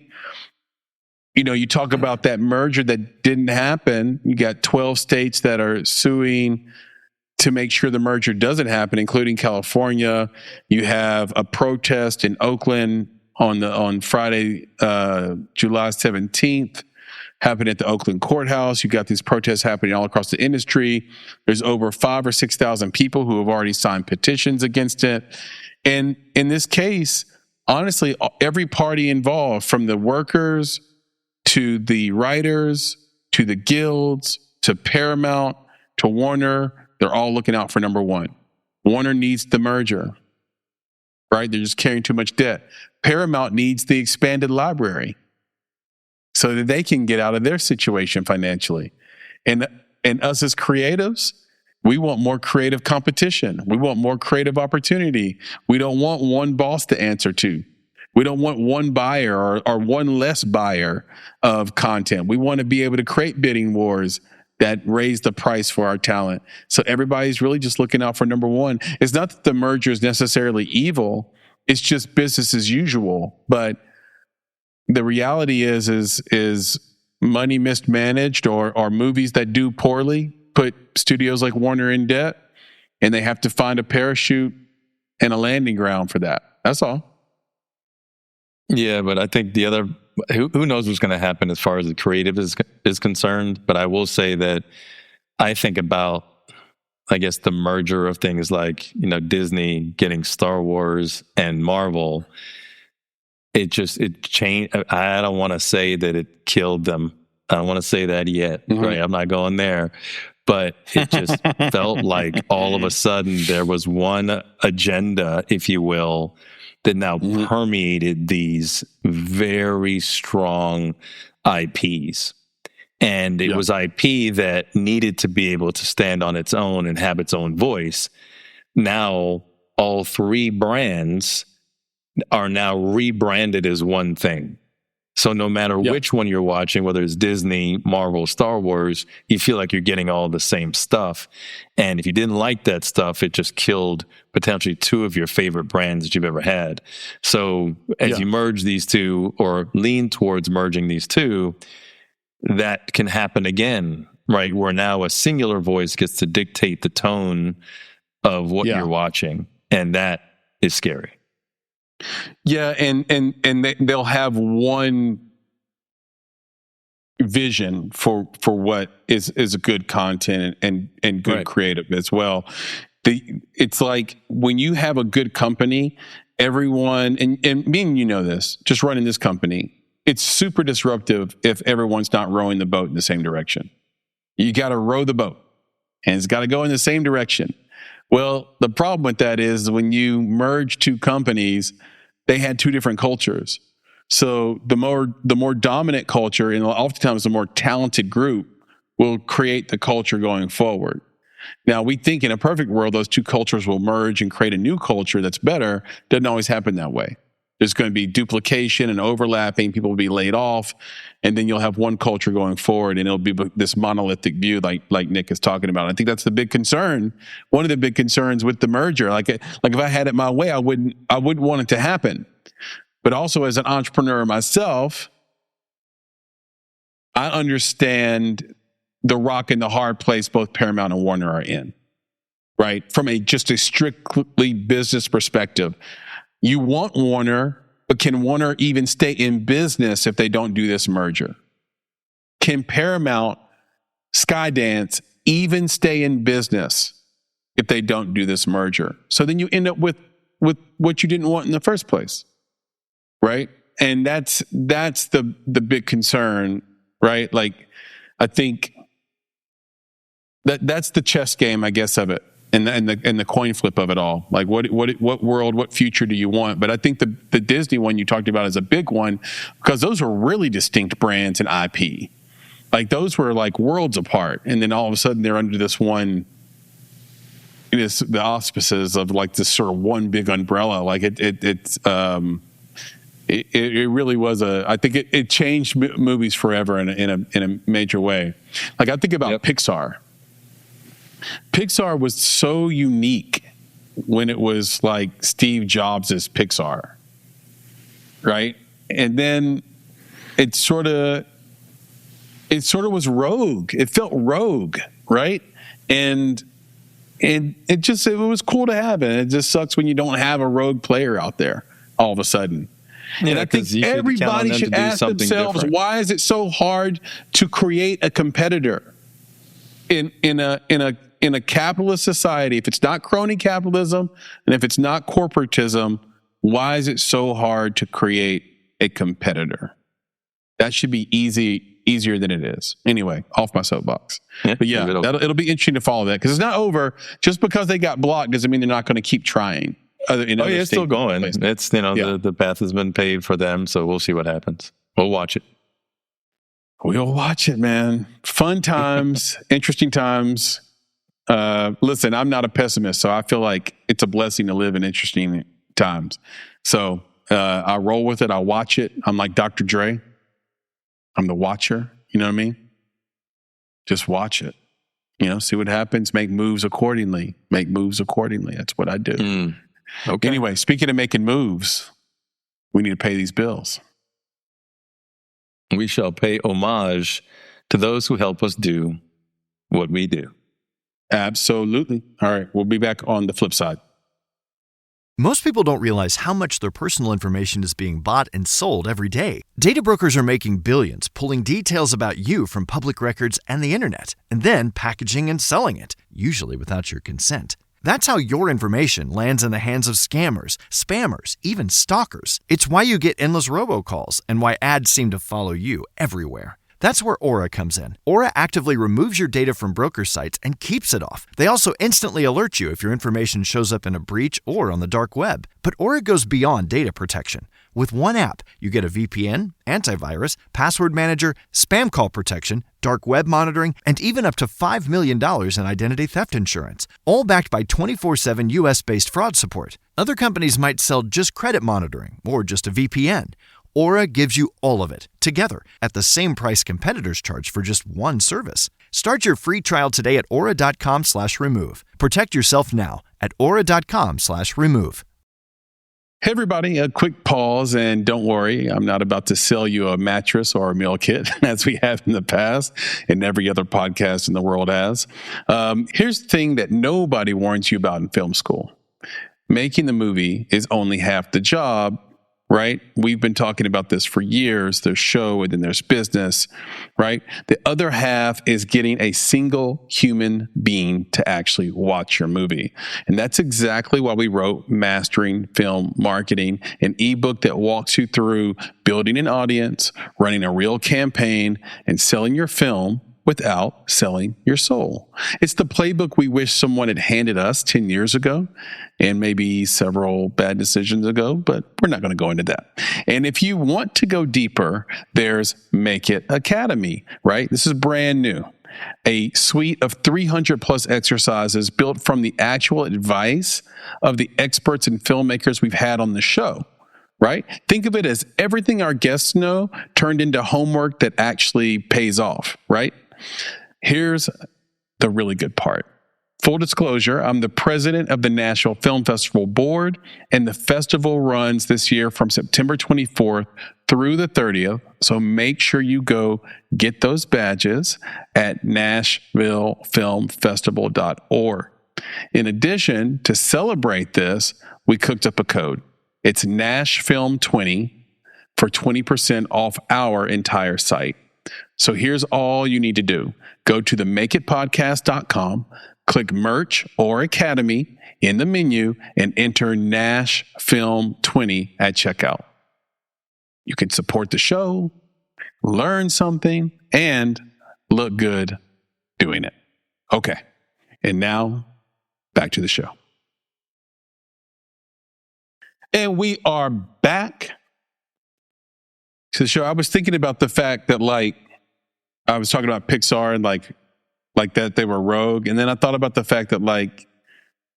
you talk about that merger that didn't happen. You got 12 states that are suing to make sure the merger doesn't happen, including California. You have a protest in Oakland on Friday, July 17th, happened at the Oakland courthouse. You got these protests happening all across the industry. There's over 5,000 or 6,000 people who have already signed petitions against it. And in this case, honestly, every party involved, from the workers to the writers to the guilds to Paramount to Warner, they're all looking out for number one. Warner needs the merger, right? They're just carrying too much debt. Paramount needs the expanded library so that they can get out of their situation financially. And us as creatives, we want more creative competition. We want more creative opportunity. We don't want one boss to answer to. We don't want one buyer or one less buyer of content. We want to be able to create bidding wars that raise the price for our talent. So everybody's really just looking out for number one. It's not that the merger is necessarily evil. It's just business as usual. But the reality is money mismanaged or movies that do poorly put studios like Warner in debt, and they have to find a parachute and a landing ground for that. That's all. Yeah, but I think the other, who knows what's going to happen as far as the creative is concerned. But I will say that I think about, I guess, the merger of things like, Disney getting Star Wars and Marvel. It changed. I don't want to say that it killed them. I don't want to say that yet. Mm-hmm. Right? I'm not going there. But it just felt like all of a sudden there was one agenda, if you will, that now permeated these very strong IPs. And it was IP that needed to be able to stand on its own and have its own voice. Now, all three brands are now rebranded as one thing. So no matter which one you're watching, whether it's Disney, Marvel, Star Wars, you feel like you're getting all the same stuff. And if you didn't like that stuff, it just killed potentially two of your favorite brands that you've ever had. So as you merge these two or lean towards merging these two, that can happen again, right? Where now a singular voice gets to dictate the tone of what you're watching. And that is scary. Yeah. And they'll have one vision for what is a good content and good creative as well. It's like when you have a good company, everyone, and me and you know this, just running this company, it's super disruptive if everyone's not rowing the boat in the same direction. You got to row the boat, and it's got to go in the same direction. Well, the problem with that is when you merge two companies, they had two different cultures. So the more dominant culture, and oftentimes the more talented group, will create the culture going forward. Now, we think in a perfect world, those two cultures will merge and create a new culture that's better. Doesn't always happen that way. There's going to be duplication and overlapping. People will be laid off, and then you'll have one culture going forward, and it'll be this monolithic view, like Nick is talking about. I think that's the big concern. One of the big concerns with the merger, like if I had it my way, I wouldn't want it to happen. But also, as an entrepreneur myself, I understand the rock and the hard place both Paramount and Warner are in, right? From just a strictly business perspective. You want Warner, but can Warner even stay in business if they don't do this merger? Can Paramount, Skydance even stay in business if they don't do this merger? So then you end up with what you didn't want in the first place, right? And that's the big concern, right? Like, I think that's the chess game, I guess, of it. And the coin flip of it all. Like what world, what future do you want? But I think the Disney one you talked about is a big one because those are really distinct brands and IP. Like those were like worlds apart, and then all of a sudden they're under this one, the auspices of like this sort of one big umbrella. Like it really was I think it changed movies forever in a major way. Like I think about Pixar. Pixar was so unique when it was like Steve Jobs' Pixar, right? And then it sort of was rogue. It felt rogue, right? And it was cool to have it. It just sucks when you don't have a rogue player out there all of a sudden. Yeah, and I think everybody should ask themselves, why is it so hard to create a competitor in a capitalist society? If it's not crony capitalism and if it's not corporatism, why is it so hard to create a competitor? That should be easier than it is. Anyway, off my soapbox. But yeah, it'll be interesting to follow that because it's not over. Just because they got blocked doesn't mean they're not going to keep trying. It's still going. It's the path has been paved for them, so we'll see what happens. We'll watch it. We'll watch it, man. Fun times, interesting times. Listen, I'm not a pessimist, so I feel like it's a blessing to live in interesting times. So I roll with it. I watch it. I'm like Dr. Dre. I'm the watcher. You know what I mean? Just watch it. See what happens. Make moves accordingly. That's what I do. Okay. Anyway, speaking of making moves, we need to pay these bills. We shall pay homage to those who help us do what we do. Absolutely. All right. We'll be back on the flip side. Most people don't realize how much their personal information is being bought and sold every day. Data brokers are making billions, pulling details about you from public records and the internet, and then packaging and selling it, usually without your consent. That's how your information lands in the hands of scammers, spammers, even stalkers. It's why you get endless robocalls and why ads seem to follow you everywhere. That's where Aura comes in. Aura actively removes your data from broker sites and keeps it off. They also instantly alert you if your information shows up in a breach or on the dark web. But Aura goes beyond data protection. With one app, you get a VPN, antivirus, password manager, spam call protection, dark web monitoring, and even up to $5 million in identity theft insurance, all backed by 24/7 US-based fraud support. Other companies might sell just credit monitoring or just a VPN. Aura gives you all of it, together, at the same price competitors charge for just one service. Start your free trial today at aura.com/remove. Protect yourself now at aura.com/remove. Hey, everybody, a quick pause, and don't worry, I'm not about to sell you a mattress or a meal kit as we have in the past and every other podcast in the world has. Here's the thing that nobody warns you about in film school. Making the movie is only half the job, right? We've been talking about this for years. There's show and then there's business, right? The other half is getting a single human being to actually watch your movie. And that's exactly why we wrote Mastering Film Marketing, an ebook that walks you through building an audience, running a real campaign, and selling your film without selling your soul. It's the playbook we wish someone had handed us 10 years ago and maybe several bad decisions ago, but we're not going to go into that. And if you want to go deeper, there's Make It Academy, right? This is brand new. A suite of 300 plus exercises built from the actual advice of the experts and filmmakers we've had on the show. Right? Think of it as everything our guests know turned into homework that actually pays off, right? Here's the really good part. Full disclosure, I'm the president of the Nashville Film Festival Board, and the festival runs this year from September 24th through the 30th. So make sure you go get those badges at NashvilleFilmFestival.org. In addition, to celebrate this, we cooked up a code. It's NashFilm20 for 20% off our entire site. So here's all you need to do. Go to the makeitpodcast.com, click merch or academy in the menu, and enter NashFilm20 at checkout. You can support the show, learn something, and look good doing it. Okay. And now back to the show. And we are back to the show. I was thinking about the fact that, like, I was talking about Pixar and like that they were rogue. And then I thought about the fact that, like,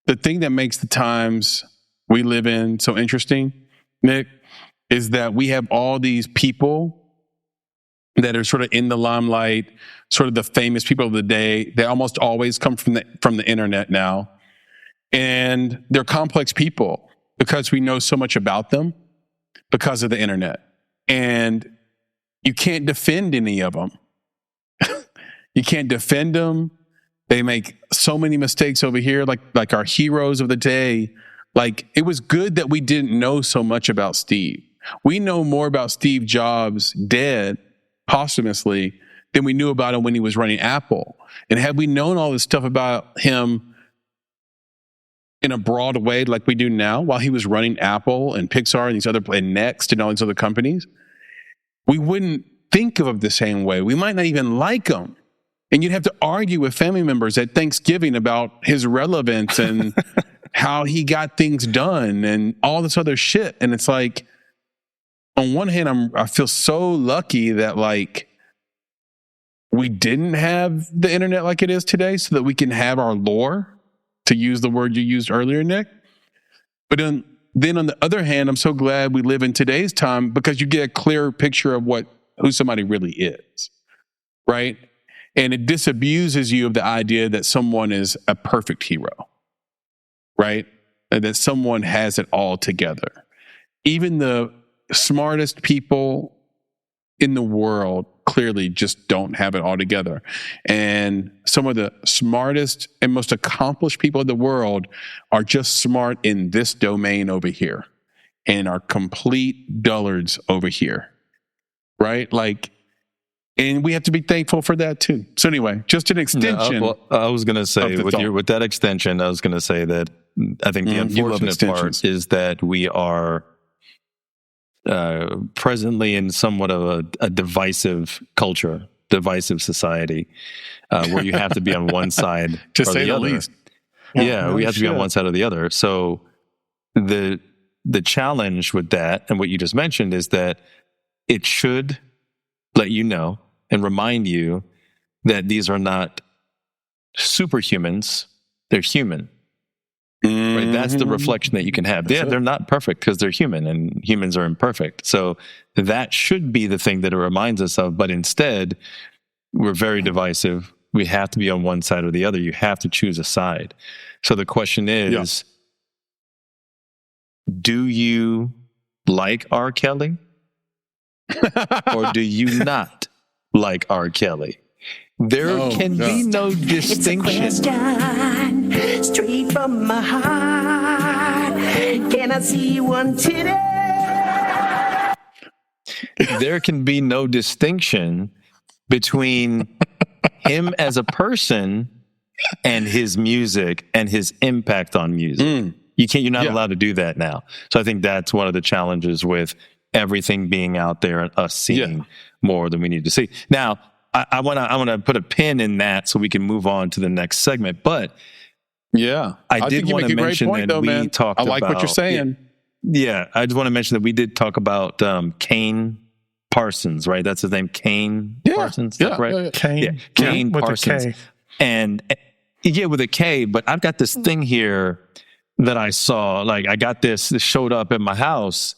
the thing that makes the times we live in so interesting, Nick, is that we have all these people that are sort of in the limelight, sort of the famous people of the day. They almost always come from the internet now. And they're complex people, because we know so much about them because of the internet. And you can't defend any of them. You can't defend them. They make so many mistakes over here, like our heroes of the day. Like, it was good that we didn't know so much about Steve. We know more about Steve Jobs dead posthumously than we knew about him when he was running Apple. And had we known all this stuff about him in a broad way like we do now, while he was running Apple and Pixar and and Next and all these other companies, we wouldn't think of him the same way. We might not even like him. And you'd have to argue with family members at Thanksgiving about his relevance and how he got things done and all this other shit. And it's like, on one hand, I feel so lucky that, like, we didn't have the internet like it is today so that we can have our lore, to use the word you used earlier, Nick. But then on the other hand, I'm so glad we live in today's time, because you get a clearer picture of who somebody really is, right? And it disabuses you of the idea that someone is a perfect hero, right? And that someone has it all together. Even the smartest people in the world clearly just don't have it all together. And some of the smartest and most accomplished people in the world are just smart in this domain over here and are complete dullards over here, right? Like, and we have to be thankful for that too. So anyway, just an extension. I was going to say, with that extension, I was going to say that I think the unfortunate part is that we are presently in somewhat of a divisive culture, divisive society, where you have to be on one side to or say the other. least. Yeah, we have to be on one side or the other. So the challenge with that and what you just mentioned is that it should let you know and remind you that these are not superhumans; they're human. Right, that's the reflection that you can have. They're not perfect because they're human, and humans are imperfect. So that should be the thing that it reminds us of. But instead, we're very divisive. We have to be on one side or the other. You have to choose a side. So the question is, do you like R. Kelly? Or do you not like R. Kelly? There can be no distinction. It's a question straight from my heart. Can I see one today? There can be no distinction between him as a person and his music and his impact on music. You're not allowed to do that now. So I think that's one of the challenges with everything being out there and us seeing more than we need to see. Now, I want to put a pin in that so we can move on to the next segment. But I did want to mention that we talked about. I like what you're saying. Yeah, I just want to mention that we did talk about Kane Parsons, right? That's his name, Kane Parsons, right? Kane Parsons. With a K. And with a K, but I've got this thing here that I saw. Like, I got this showed up at my house,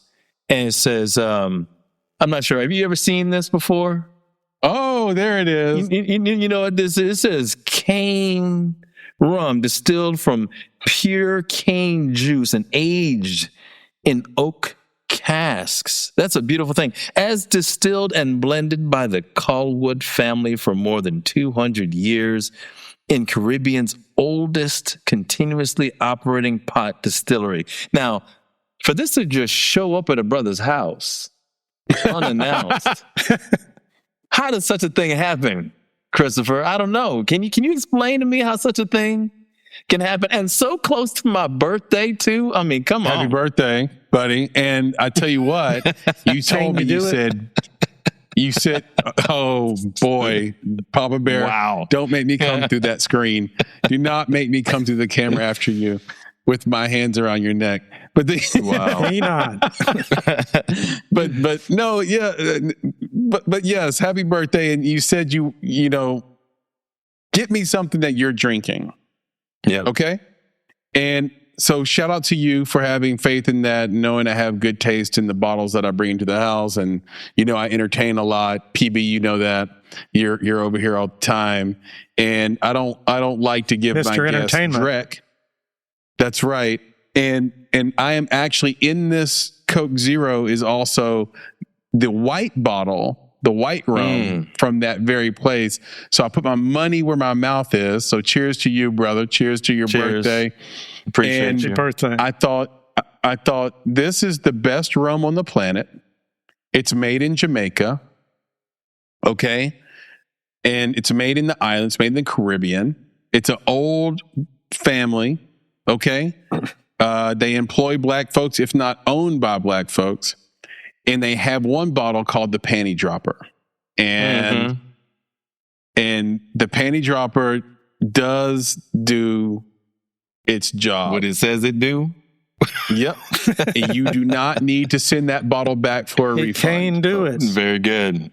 and it says, I'm not sure. Have you ever seen this before? Oh, there it is. You know what this is? It says cane rum distilled from pure cane juice and aged in oak casks. That's a beautiful thing. As distilled and blended by the Colwood family for more than 200 years in Caribbean's oldest continuously operating pot distillery. Now, for this to just show up at a brother's house unannounced, how does such a thing happen, Christopher? I don't know. Can you explain to me how such a thing can happen? And so close to my birthday, too? I mean, come on. Happy birthday, buddy. And I tell you what, you told me, you said, oh boy, Papa Bear, wow. Don't make me come through that screen. Do not make me come through the camera after you with my hands around your neck. But but no, but yes, happy birthday. And you said you get me something that you're drinking. Yeah. Okay. And so shout out to you for having faith in that, knowing I have good taste in the bottles that I bring into the house. And, I entertain a lot. PB, you know that. You're over here all the time. And I don't like to give Mr. my guests dreck. That's right. And I am actually in this Coke Zero is also the white bottle, the white rum from that very place. So I put my money where my mouth is. So cheers to you, brother. Cheers to your birthday. Appreciate your birthday. I thought this is the best rum on the planet. It's made in Jamaica. Okay. And it's made in the islands, made in the Caribbean. It's an old family. Okay. They employ black folks, if not owned by black folks. And they have one bottle called the Panty Dropper. And the Panty Dropper does do its job. What it says it do? Yep. And you do not need to send that bottle back for a refund. It can do it. Very good.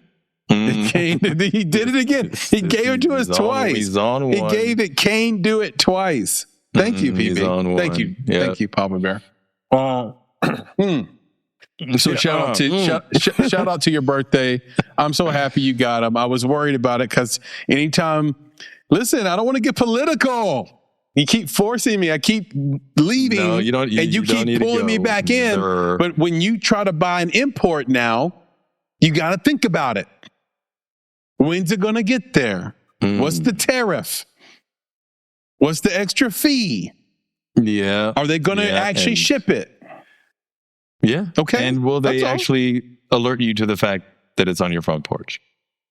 He did it again. He gave it to us twice. He's on one. He gave it Kane do it twice. Thank you, PB. Thank you. Yep. Thank you, Papa Bear. So shout out to your birthday. I'm so happy you got him. I was worried about it because listen, I don't want to get political. You keep forcing me. I keep leaving. No, you don't. And you keep pulling me back in. But when you try to buy an import now, you got to think about it. When's it going to get there? What's the tariff? What's the extra fee? Yeah. Are they going to actually ship it? Yeah. Okay. And will they actually alert you to the fact that it's on your front porch?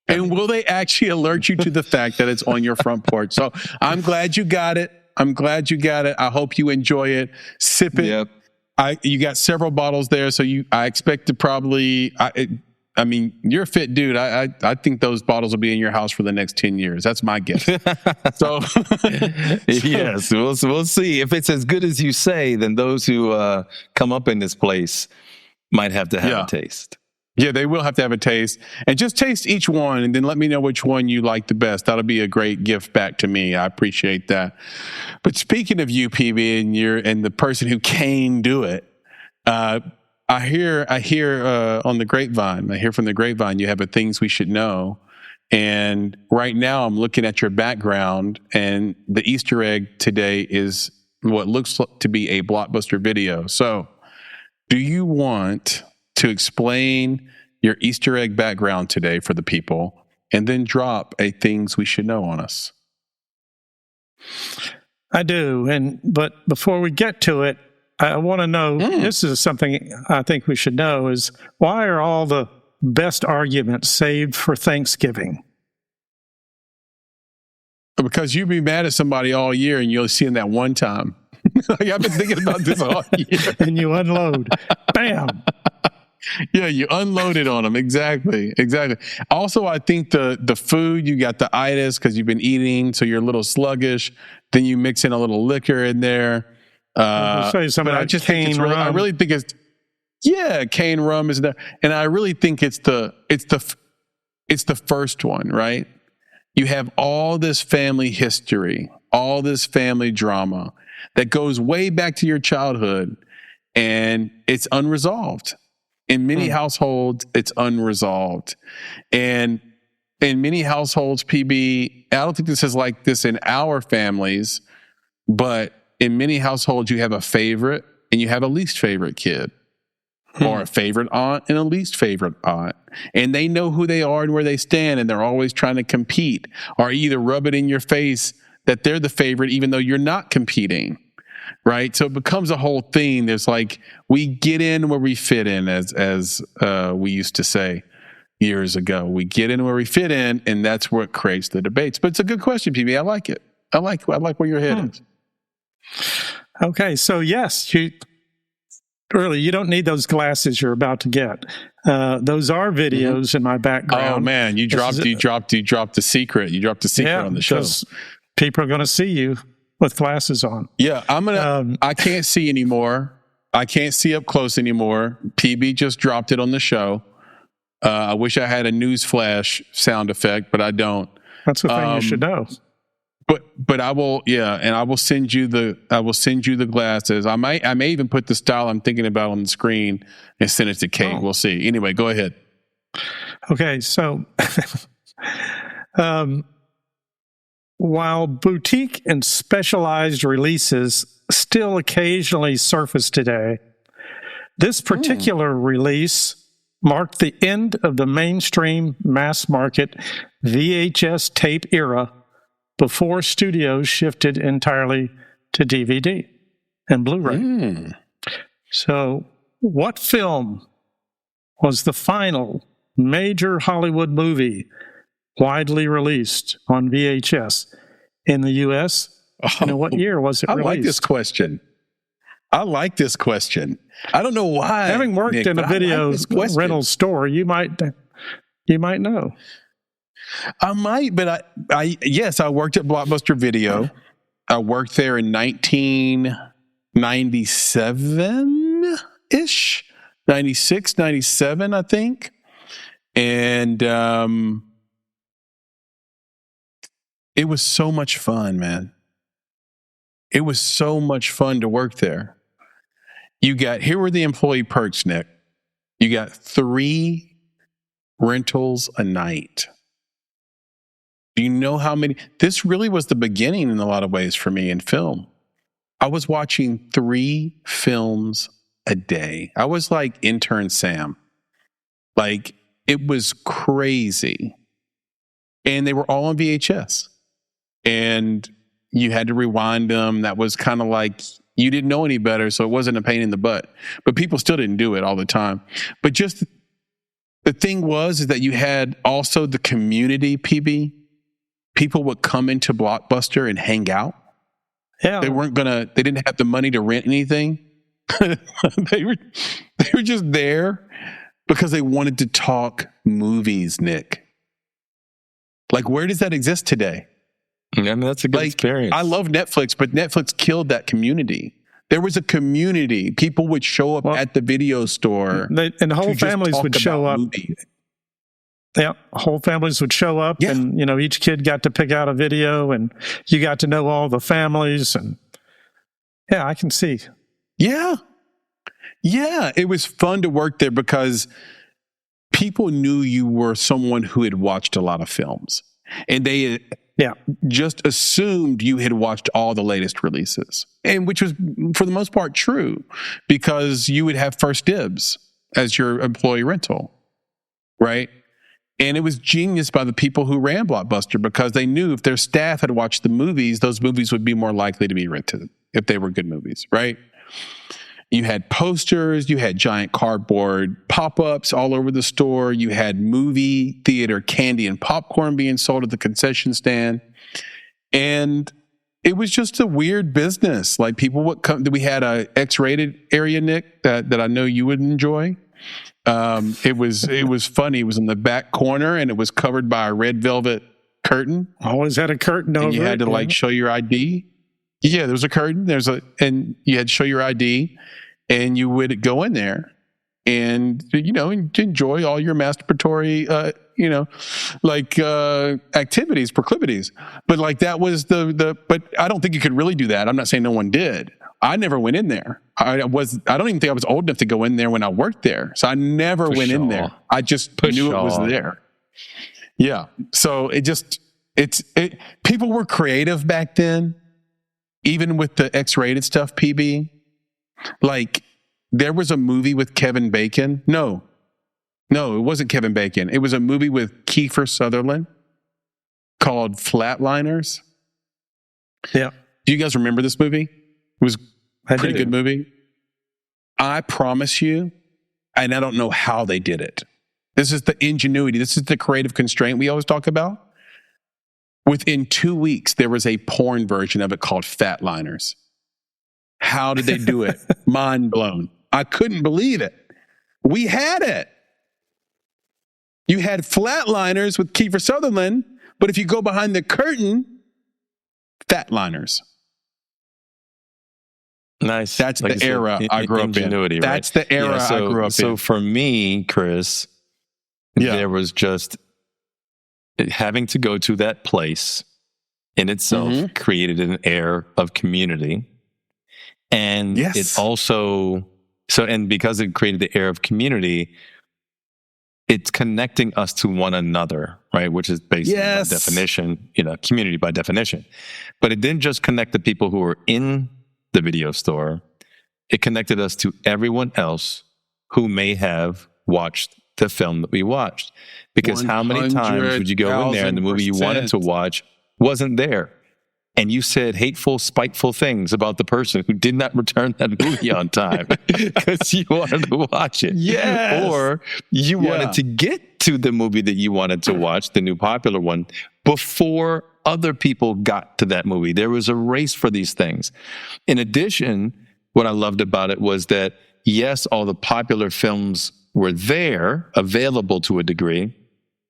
And will they actually alert you to the fact that it's on your front porch? So I'm glad you got it. I hope you enjoy it. Sip it. Yep. You got several bottles there, so I expect to probably. I mean, you're a fit dude. I think those bottles will be in your house for the next 10 years. That's my guess. So yes, we'll see. If it's as good as you say, then those who come up in this place might have to have a taste. Yeah, they will have to have a taste. And just taste each one and then let me know which one you like the best. That'll be a great gift back to me. I appreciate that. But speaking of you, PB, and the person who can do it, I hear on the grapevine, from the grapevine, you have a Things We Should Know. And right now I'm looking at your background, and the Easter egg today is what looks to be a Blockbuster video. So do you want to explain your Easter egg background today for the people and then drop a things we should know on us? I do. But before we get to it, I want to know, this is something I think we should know, is why are all the best arguments saved for Thanksgiving? Because you'd be mad at somebody all year and you'll see them that one time. Like, I've been thinking about this all year. And you unload. Bam. Yeah, you unloaded on them. Exactly. Also, I think the food, you got the itis because you've been eating, so you're a little sluggish. Then you mix in a little liquor in there. I'll show you some of that cane rum. I really think cane rum is there, and I really think it's the first one, right? You have all this family history, all this family drama that goes way back to your childhood, and it's unresolved. In many households, it's unresolved. And in many households, PB, I don't think this is like this in our families, but in many households, you have a favorite and you have a least favorite kid, or a favorite aunt and a least favorite aunt. And they know who they are and where they stand, and they're always trying to compete or either rub it in your face that they're the favorite, even though you're not competing. Right. So it becomes a whole thing. There's like, we get in where we fit in, as we used to say years ago. We get in where we fit in, and that's what creates the debates. But it's a good question, PB. I like it. I like where your head is. Okay. So yes, you don't need those glasses you're about to get. Those are videos in my background. Oh man, you dropped the secret. You dropped the secret on the show. People are going to see you with glasses on. Yeah, I can't see anymore. I can't see up close anymore. PB just dropped it on the show. I wish I had a newsflash sound effect, but I don't. That's the thing you should know. But I will, and I will send you the glasses. I may even put the style I'm thinking about on the screen and send it to Kate. We'll see. Anyway, go ahead. Okay, so while boutique and specialized releases still occasionally surface today, this particular release marked the end of the mainstream mass market VHS tape era before studios shifted entirely to DVD and Blu-ray. So, what film was the final major Hollywood movie widely released on VHS in the U.S.? And in what year was it released? I like this question. I don't know why. Having worked in a video rental store, you might know. I might, but yes, I worked at Blockbuster Video. I worked there in 1997-ish, 96, 97, I think. And it was so much fun, man. It was so much fun to work there. Here were the employee perks, Nick. You got 3 rentals a night. Do you know how many? This really was the beginning in a lot of ways for me in film. I was watching 3 films a day. I was like intern Sam. Like, it was crazy. And they were all on VHS. And you had to rewind them. That was kind of like, you didn't know any better, so it wasn't a pain in the butt. But people still didn't do it all the time. But just the thing is that you had also the community, PB. People would come into Blockbuster and hang out. Yeah. They didn't have the money to rent anything. They were just there because they wanted to talk movies, Nick. Like, where does that exist today? I mean, that's a good experience. I love Netflix, but Netflix killed that community. There was a community. People would show up at the video store. And whole families would show up. Movies. Yeah, whole families would show up, and each kid got to pick out a video, and you got to know all the families, and I can see. Yeah, it was fun to work there because people knew you were someone who had watched a lot of films, and they just assumed you had watched all the latest releases, and which was for the most part true, because you would have first dibs as your employee rental, right? And it was genius by the people who ran Blockbuster, because they knew if their staff had watched the movies, those movies would be more likely to be rented if they were good movies, right? You had posters, you had giant cardboard pop-ups all over the store, you had movie theater candy and popcorn being sold at the concession stand. And it was just a weird business. Like, people would come. We had a X-rated area, Nick, that I know you would enjoy. It was funny. It was in the back corner, and it was covered by a red velvet curtain. Always had a curtain over it. And you had to like show your ID. Yeah, there was a curtain. And you had to show your ID, and you would go in there and, enjoy all your masturbatory, activities, proclivities. But like, that was but I don't think you could really do that. I'm not saying no one did. I never went in there. I don't even think I was old enough to go in there when I worked there. So I never went in there. I just knew it was there. Yeah. So people were creative back then, even with the X-rated stuff, PB. Like, there was a movie with Kevin Bacon. No, it wasn't Kevin Bacon. It was a movie with Kiefer Sutherland called Flatliners. Yeah. Do you guys remember this movie? It was a pretty good movie. I promise you, and I don't know how they did it. This is the ingenuity. This is the creative constraint we always talk about. Within 2 weeks, there was a porn version of it called Fatliners. How did they do it? Mind blown. I couldn't believe it. We had it. You had Flatliners with Kiefer Sutherland, but if you go behind the curtain, Fatliners. Nice. That's the era I grew up in. Right? That's the era I grew up in. So for me, Chris, there was just having to go to that place in itself created an air of community. And it also, and because it created the air of community, it's connecting us to one another, right? Which is basically by definition, community by definition. But it didn't just connect the people who were in the video store. It connected us to everyone else who may have watched the film that we watched. Because how many times would you go in there and the movie you wanted to watch wasn't there? And you said hateful, spiteful things about the person who did not return that movie on time because you wanted to watch it. Yes. Or you wanted to get to the movie that you wanted to watch, the new popular one, before other people got to that movie. There was a race for these things. In addition, what I loved about it was that, yes, all the popular films were there, available to a degree.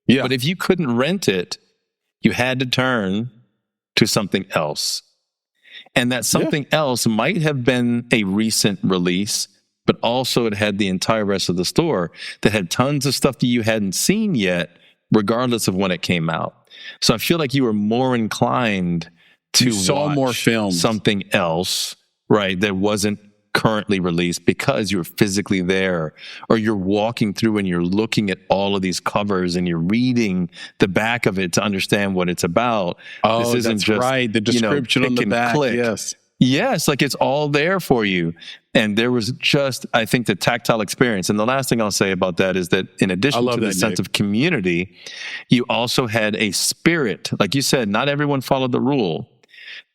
Yeah. But if you couldn't rent it, you had to turn to something else. And that something else might have been a recent release, but also it had the entire rest of the store that had tons of stuff that you hadn't seen yet, regardless of when it came out. So I feel like you were more inclined to watch more films, something else, right, that wasn't currently released because you're physically there, or you're walking through and you're looking at all of these covers and you're reading the back of it to understand what it's about. Oh, this isn't just right. The description on the back. Click. Yes, like it's all there for you. And there was just, I think, the tactile experience. And the last thing I'll say about that is that in addition to the sense of community, you also had a spirit. Like you said, not everyone followed the rule,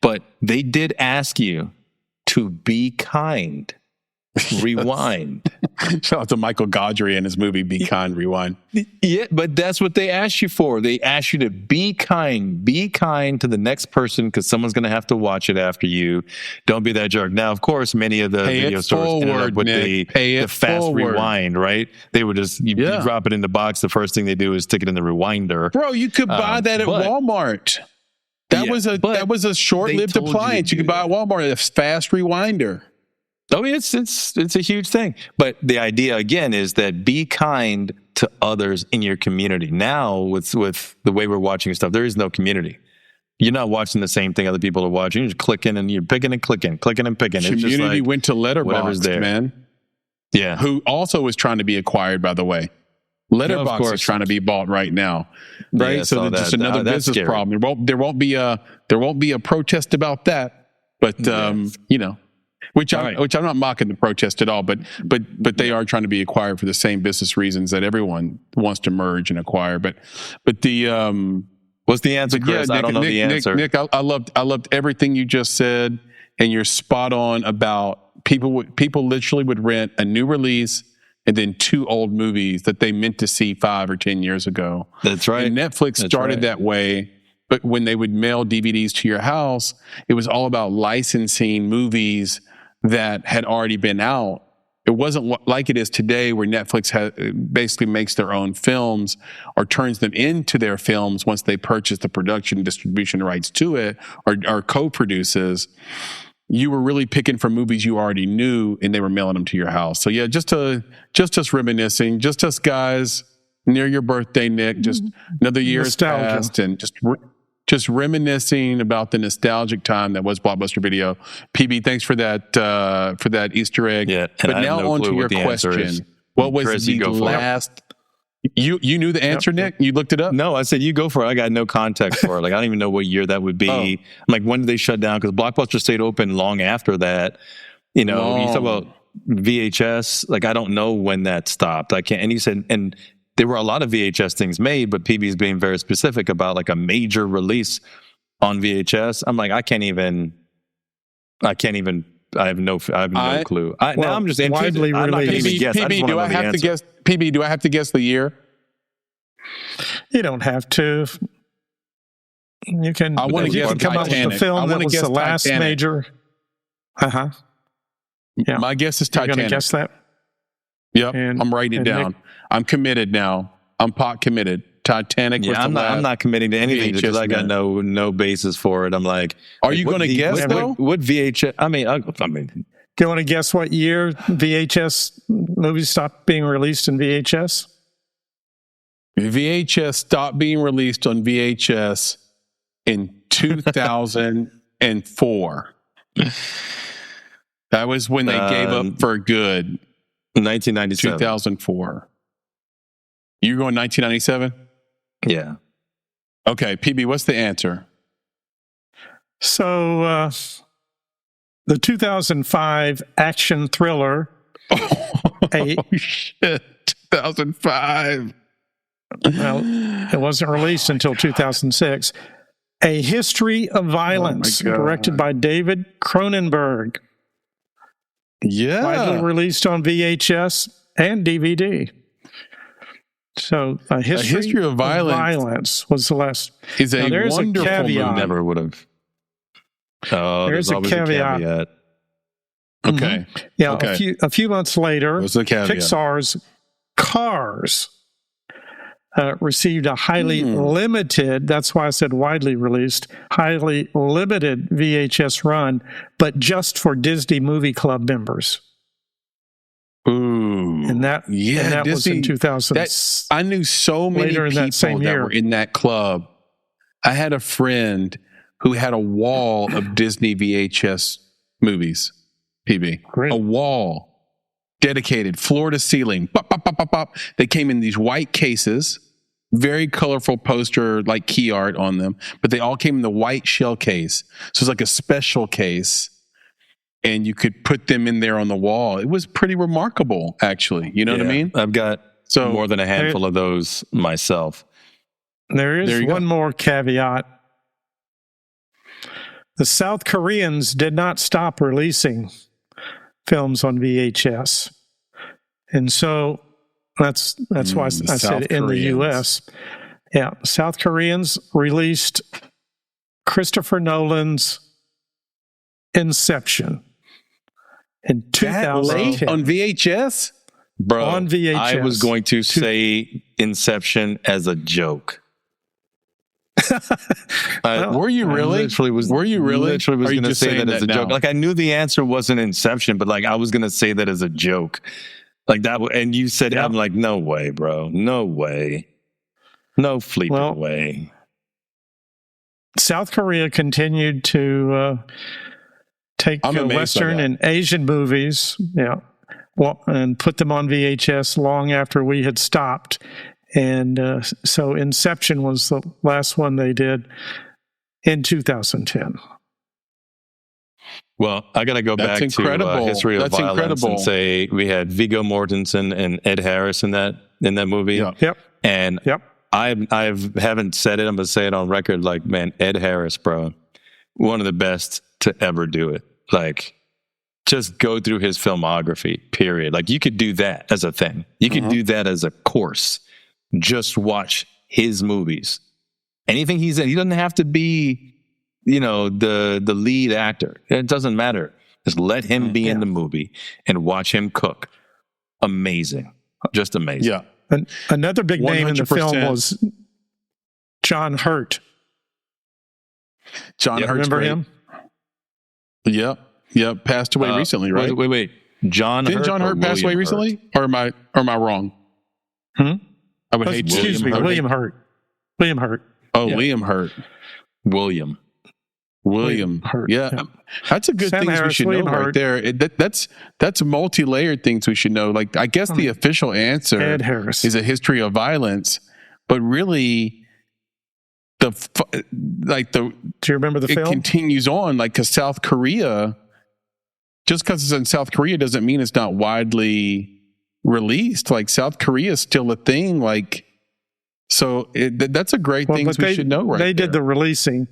but they did ask you to be kind. Rewind. Shout out to Michael Gaudry and his movie Be Kind, Rewind. Yeah, but that's what they asked you for. They asked you to be kind. Be kind to the next person because someone's going to have to watch it after you. Don't be that jerk. Now, of course, many of the video stores ended up with the fast rewind, right? They would just, you drop it in the box. The first thing they do is stick it in the rewinder. Bro, you could buy that at Walmart. That was a short-lived appliance. You could buy at Walmart, a fast rewinder. Oh, it's a huge thing. But the idea, again, is that be kind to others in your community. Now, with the way we're watching stuff, there is no community. You're not watching the same thing other people are watching. You're just clicking and you're picking and clicking and picking. Community it's just like, went to Letterboxd, man. Yeah. Who also was trying to be acquired, by the way. Letterboxd is trying to be bought right now, right? Yeah, so that's just another business problem. There won't be a protest about that, but which I'm not mocking the protest at all, but they are trying to be acquired for the same business reasons that everyone wants to merge and acquire. But the what's the answer, Chris? Yeah, I don't know the answer. Nick, I loved everything you just said, and you're spot on about people literally would rent a new release and then 2 old movies that they meant to see 5 or 10 years ago. That's right. And Netflix started that way, but when they would mail DVDs to your house, it was all about licensing movies that had already been out. It wasn't like it is today, where Netflix basically makes their own films or turns them into their films once they purchase the production and distribution rights to it, or co-produces. You were really picking from movies you already knew, and they were mailing them to your house. So yeah, just us reminiscing, just us guys near your birthday, Nick. Just another year has passed, and just reminiscing about the nostalgic time that was Blockbuster Video. PB, thanks for that Easter egg. Yeah, but now on to your question. What was Chris, the last? You knew the answer, Nick? You looked it up? No, I said you go for it. I got no context for it. Like, I don't even know what year that would be. I'm like, when did they shut down? Because Blockbuster stayed open long after that. You talk about VHS. Like, I don't know when that stopped. I can't. And you said, and there were a lot of VHS things made, but PB's being very specific about like a major release on VHS. I'm like, I have no clue. Now I'm just widely released. PB, do I have to guess? PB, do I have to guess the year? You don't have to. You can. I want to guess come up with the film that was the last major. Yeah. My guess is Titanic. You're going to guess that? Yep. I'm writing it down. Nick, I'm committed now. I'm pot committed. Titanic was the last. I'm not committing to anything because I got no basis for it. I'm like, are you going to guess though? What VHS? I mean, do you want to guess what year VHS movies stopped being released in VHS? VHS stopped being released on VHS in 2004. That was when they gave up for good. 1997. 2004. You're going 1997? Yeah. Okay, PB, what's the answer? So, the 2005 action thriller. Shit. 2005. Well, it wasn't released until 2006. A History of Violence, directed by David Cronenberg. Yeah. Widely released on VHS and DVD. So, A History of Violence was the last. Is a wonderful movie. Never would have. Oh, there's always a caveat. Okay. Yeah. Okay. A few months later, Pixar's Cars received a highly limited, that's why I said widely released, highly limited VHS run, but just for Disney Movie Club members. Ooh. And that Disney, was in 2000. I knew so many people that were in that club. I had a friend who had a wall of Disney VHS movies, PB. Great. A wall dedicated, floor to ceiling. Bop, bop, bop, bop, bop. They came in these white cases, very colorful poster, like key art on them, but they all came in the white shell case. So it's like a special case, and you could put them in there on the wall. It was pretty remarkable, actually. You know what I mean? I've got more than a handful of those myself. There is one more caveat. The South Koreans did not stop releasing films on VHS. And so that's why I said in the U.S. Yeah, South Koreans released Christopher Nolan's Inception in 2010. On VHS? Bro, on VHS. I was going to say Inception as a joke. Were you really? Were you really? Literally was going to say that as a joke. Like, I knew the answer wasn't Inception, but like I was going to say that as a joke. Like that, and you said, I'm like, no way, bro. No way. No fleeting way. South Korea continued to take Western and Asian movies, and put them on VHS long after we had stopped. And so Inception was the last one they did in 2010. Well, I got to go back to History of Violence and say we had Viggo Mortensen and Ed Harris in that movie. Yep. And I haven't said it. I'm going to say it on record. Like, man, Ed Harris, bro, one of the best to ever do it. Like, just go through his filmography, period. Like, you could do that as a thing. You could do that as a course. Just watch his movies. Anything he's in, he doesn't have to be, the lead actor. It doesn't matter. Just let him be in the movie and watch him cook. Amazing. Just amazing. Yeah. Another big 100%. Name in the film was John Hurt. John Hurt. Remember him? Yep. Passed away recently, right? Wait. Didn't John Hurt pass away recently? Or am I wrong? I would hate William Hurt. William Hurt. Oh, yeah. Liam Hurt. William Hurt. Yeah. That's a good thing we should know right there. That's multi-layered things we should know. Like, I guess the official answer is A History of Violence, but really do you remember the film? It continues on, like, because South Korea, just because it's in South Korea doesn't mean it's not widely released. Like, South Korea is still a thing. Like, so that's a great thing we should know right They did the releasing.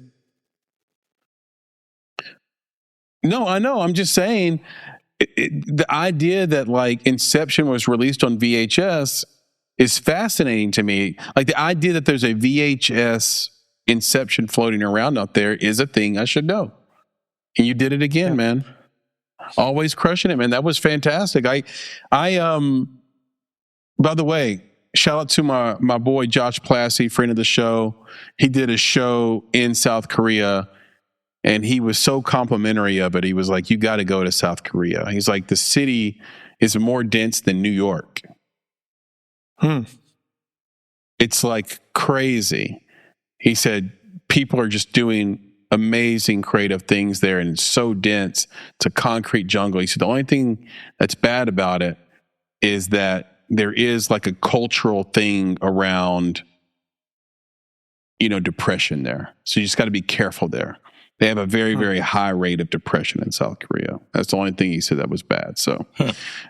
No, I know. I'm just saying the idea that, like, Inception was released on VHS is fascinating to me. Like, the idea that there's a VHS Inception floating around out there is a thing I should know. And you did it again, man. Always crushing it, man. That was fantastic. I by the way, shout out to my boy Josh Plassey, friend of the show. He did a show in South Korea, and he was so complimentary of it. He was like, "You got to go to South Korea." He's like, "The city is more dense than New York." It's like crazy. He said people are just doing amazing creative things there, and it's so dense. It's a concrete jungle. He said the only thing that's bad about it is that there is, like, a cultural thing around, depression there. So you just got to be careful there. They have a very, very high rate of depression in South Korea. That's the only thing he said that was bad. So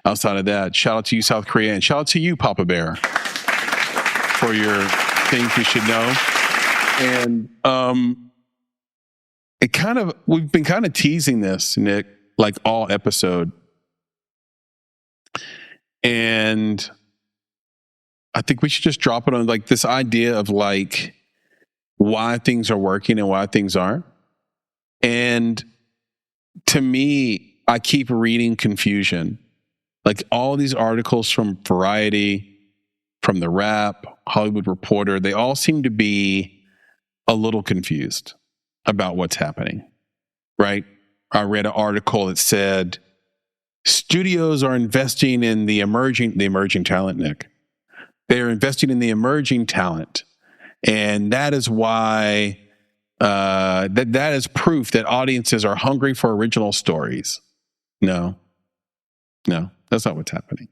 outside of that, shout out to you, South Korea, and shout out to you, Papa Bear, for your things we should know. And we've been kind of teasing this, Nick, like all episode. And I think we should just drop it on, like, this idea of, like, why things are working and why things aren't. And to me, I keep reading confusion. Like, all these articles from Variety, from The Wrap, Hollywood Reporter, they all seem to be a little confused about what's happening, right? I read an article that said studios are investing in the emerging talent, Nick. They're investing in the emerging talent. And that is why that is proof that audiences are hungry for original stories. No, that's not what's happening.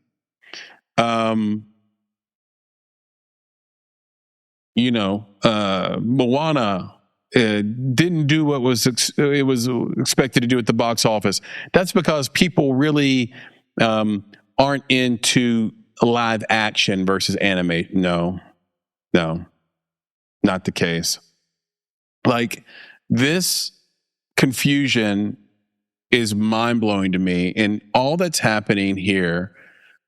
Moana didn't do what it was expected to do at the box office. That's because people really aren't into live action versus anime. No, not the case. Like, this confusion is mind-blowing to me. And all that's happening here,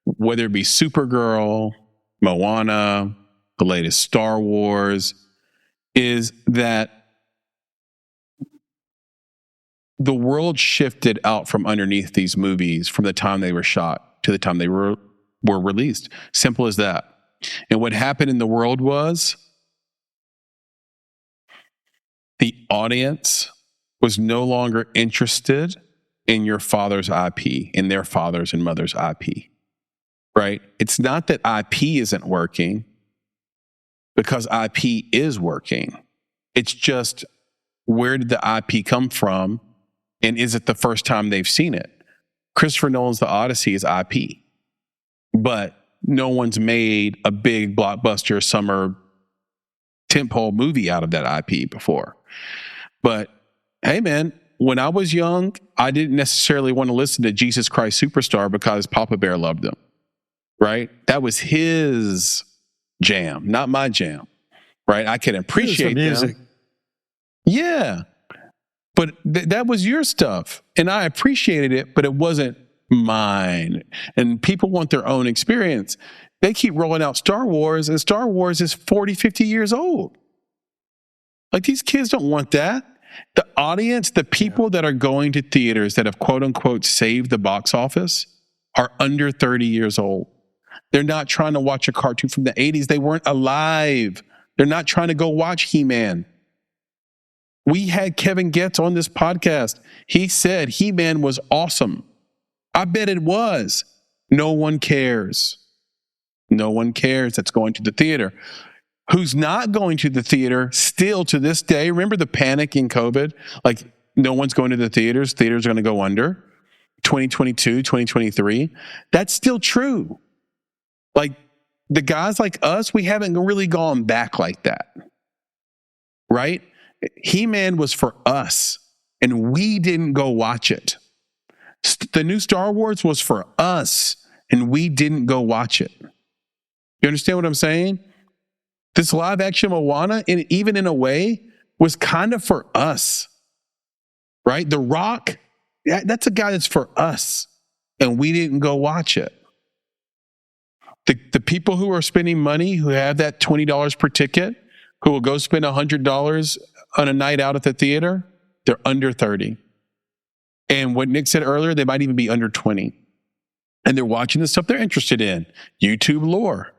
whether it be Supergirl, Moana, the latest Star Wars, is that the world shifted out from underneath these movies from the time they were shot to the time they were released. Simple as that. And what happened in the world was the audience was no longer interested in your father's IP, in their father's and mother's IP, right? It's not that IP isn't working, because IP is working. It's just, where did the IP come from? And is it the first time they've seen it? Christopher Nolan's The Odyssey is IP. but no one's made a big blockbuster summer tentpole movie out of that IP before. But hey, man, when I was young, I didn't necessarily want to listen to Jesus Christ Superstar because Papa Bear loved them, right? That was his jam, not my jam, right? I can appreciate music. Yeah. But that was your stuff. And I appreciated it, but it wasn't mine. And people want their own experience. They keep rolling out Star Wars, and Star Wars is 40, 50 years old. Like, these kids don't want that. The audience, the people that are going to theaters that have quote unquote saved the box office are under 30 years old. They're not trying to watch a cartoon from the 80s. They weren't alive. They're not trying to go watch He-Man. We had Kevin Goetz on this podcast. He said He-Man was awesome. I bet it was. No one cares. No one cares that's going to the theater. Who's not going to the theater still to this day? Remember the panic in COVID? Like, no one's going to the theaters. Theaters are going to go under. 2022, 2023. That's still true. Like, the guys like us, we haven't really gone back like that. Right? He-Man was for us, and we didn't go watch it. The new Star Wars was for us, and we didn't go watch it. You understand what I'm saying? This live action Moana, even in a way, was kind of for us, right? The Rock, that's a guy that's for us, and we didn't go watch it. The people who are spending money, who have that $20 per ticket, who will go spend $100 on a night out at the theater, they're under 30. And what Nick said earlier, they might even be under 20. And they're watching the stuff they're interested in. YouTube lore.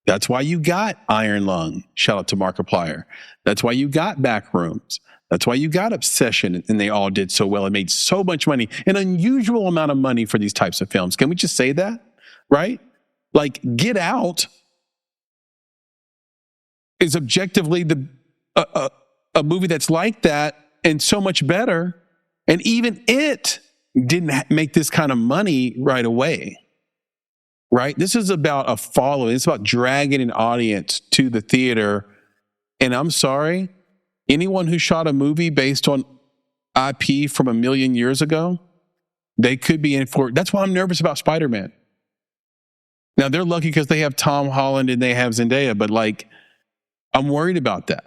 That's why you got Iron Lung. Shout out to Markiplier. That's why you got Backrooms. That's why you got Obsession. And they all did so well and made so much money. An unusual amount of money for these types of films. Can we just say that? Right? Like, Get Out is objectively a movie that's like that and so much better. And even it didn't make this kind of money right away. Right? This is about a following. It's about dragging an audience to the theater. And I'm sorry, anyone who shot a movie based on IP from 1 million years ago, they could be in for it. That's why I'm nervous about Spider-Man. Now, they're lucky because they have Tom Holland and they have Zendaya, but like, I'm worried about that.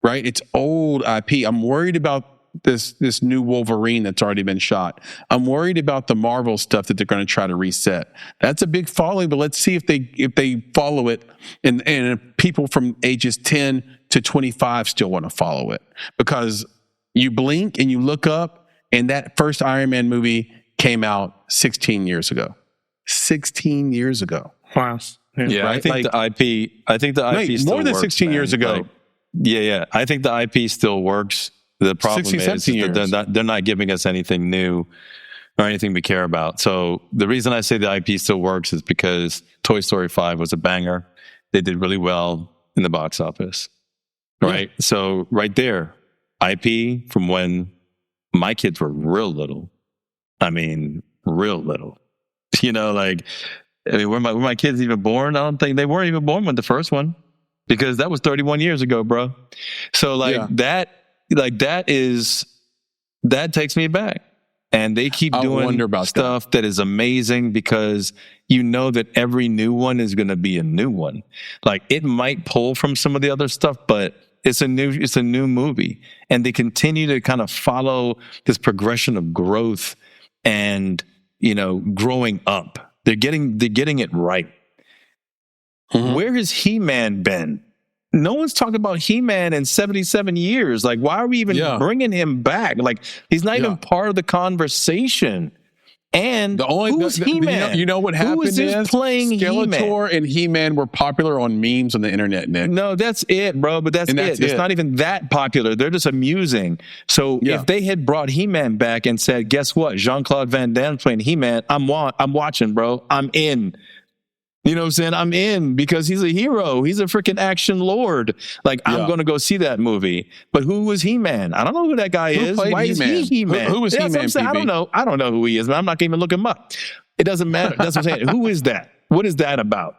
Right? It's old IP. I'm worried about this new Wolverine that's already been shot. I'm worried about the Marvel stuff that they're going to try to reset. That's a big following, but let's see if they follow it, and people from ages 10 to 25 still want to follow it. Because you blink and you look up, and that first Iron Man movie came out 16 years ago. 16 years ago. Wow. Yeah, right? I think the IP still more than works, 16 years ago. Like, yeah. I think the IP still works. The problem 16, is that they're not giving us anything new or anything we care about. So the reason I say the IP still works is because Toy Story 5 was a banger. They did really well in the box office. Right? Yeah. So right there, IP from when my kids were real little. I mean, real little. You know, like, I mean, were my kids even born? I don't think they weren't even born when the first one, because that was 31 years ago, bro. So that takes me back. And they keep doing stuff that is amazing, because you know that every new one is going to be a new one. Like, it might pull from some of the other stuff, but it's a new movie, and they continue to kind of follow this progression of growth and, you know, growing up. They're getting it right. Mm-hmm. Where has He-Man been? No one's talking about He-Man in 77 years. Like, why are we even bringing him back? Like, he's not even part of the conversation. And who's He-Man? You know what happened? Who is playing Skeletor He-Man? and He-Man were popular on memes on the internet, Nick. No, that's it, bro. But that's it. It's not even that popular. They're just amusing. So if they had brought He-Man back and said, guess what? Jean-Claude Van Damme's playing He-Man. I'm watching, bro. I'm in. You know what I'm saying? I'm in because he's a hero. He's a freaking action lord. Like, I'm going to go see that movie. But who was He-Man? I don't know who that guy is. Why is he He-Man? Who was He-Man? I don't know. I don't know who he is, man. I'm not going to even look him up. It doesn't matter. That's what I'm saying. Who is that? What is that about?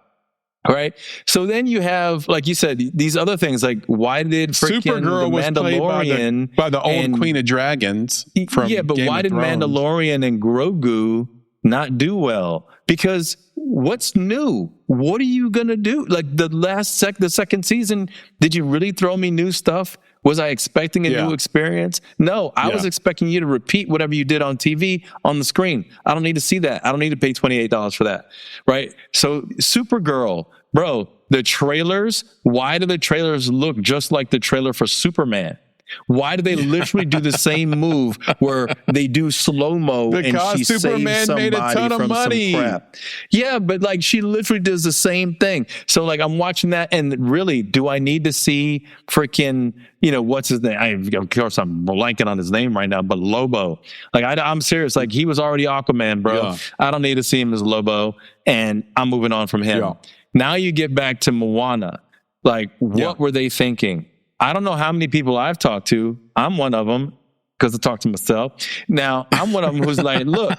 All right. So then you have, like you said, these other things. Like, why did freaking Supergirl was Mandalorian played by the old Queen of Dragons from but Game why of did Thrones. Mandalorian and Grogu not do well? Because what's new? What are you gonna do? Like the second season, did you really throw me new stuff? Was I expecting a new experience? No, I was expecting you to repeat whatever you did on TV on the screen. I don't need to see that. I don't need to pay $28 for that, right? So Supergirl, bro, the trailers, why do the trailers look just like the trailer for Superman? Why do they literally do the same move where they do slow-mo and she Superman saves somebody made a ton of from money. some crap? Yeah, but like she literally does the same thing. So like I'm watching that, and really, do I need to see freaking, what's his name? Of course, I'm blanking on his name right now, but Lobo. Like I'm serious. Like he was already Aquaman, bro. Yeah. I don't need to see him as Lobo, and I'm moving on from him. Yeah. Now you get back to Moana. Like what were they thinking? I don't know how many people I've talked to. I'm one of them because I talk to myself. Now, I'm one of them who's like, look,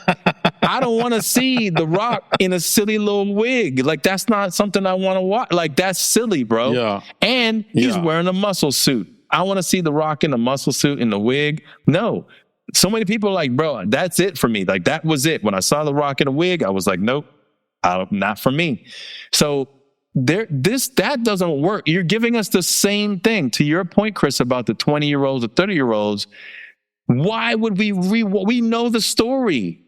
I don't want to see The Rock in a silly little wig. Like, that's not something I want to watch. Like, that's silly, bro. Yeah. And he's wearing a muscle suit. I want to see The Rock in a muscle suit in the wig. No. So many people are like, bro, that's it for me. Like, that was it. When I saw The Rock in a wig, I was like, nope, not for me. So that doesn't work. You're giving us the same thing. To your point, Chris, about the 20-year-olds or 30-year-olds, why would we know the story.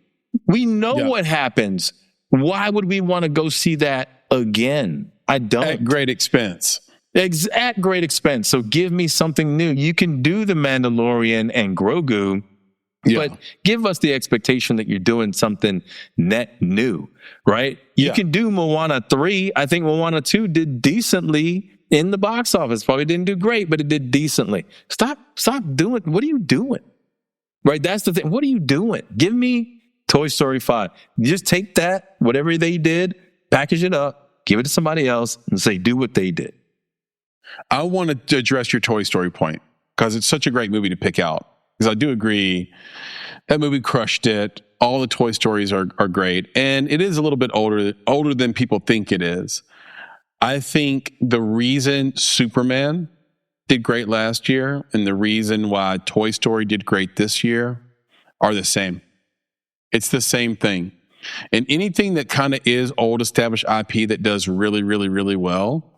We know what happens. Why would we want to go see that again? I don't. At great expense. At great expense. So give me something new. You can do The Mandalorian and Grogu, but give us the expectation that you're doing something net new, right? You can do Moana 3. I think Moana 2 did decently in the box office. Probably didn't do great, but it did decently. Stop doing. What are you doing? Right? That's the thing. What are you doing? Give me Toy Story 5. Just take that, whatever they did, package it up, give it to somebody else, and say, do what they did. I want to address your Toy Story point because it's such a great movie to pick out. Because I do agree, that movie crushed it. All the Toy Stories are great. And it is a little bit older than people think it is. I think the reason Superman did great last year and the reason why Toy Story did great this year are the same. It's the same thing. And anything that kind of is old established IP that does really, really, really well,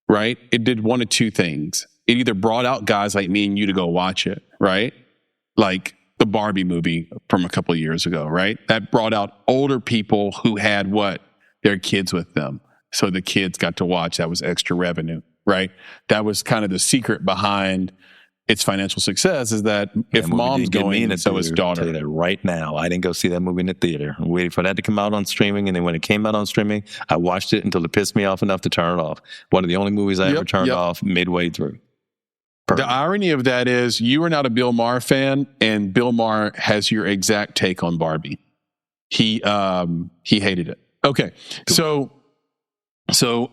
right? It did one of two things. It either brought out guys like me and you to go watch it, right? Like the Barbie movie from a couple of years ago, right? That brought out older people who had their kids with them. So the kids got to watch. That was extra revenue, right? That was kind of the secret behind its financial success, is that if mom's going, so is daughter. I'll tell you that right now. I didn't go see that movie in the theater. I waited for that to come out on streaming, and then when it came out on streaming, I watched it until it pissed me off enough to turn it off. One of the only movies I ever turned off midway through. The irony of that is you are not a Bill Maher fan, and Bill Maher has your exact take on Barbie. He hated it. Okay, so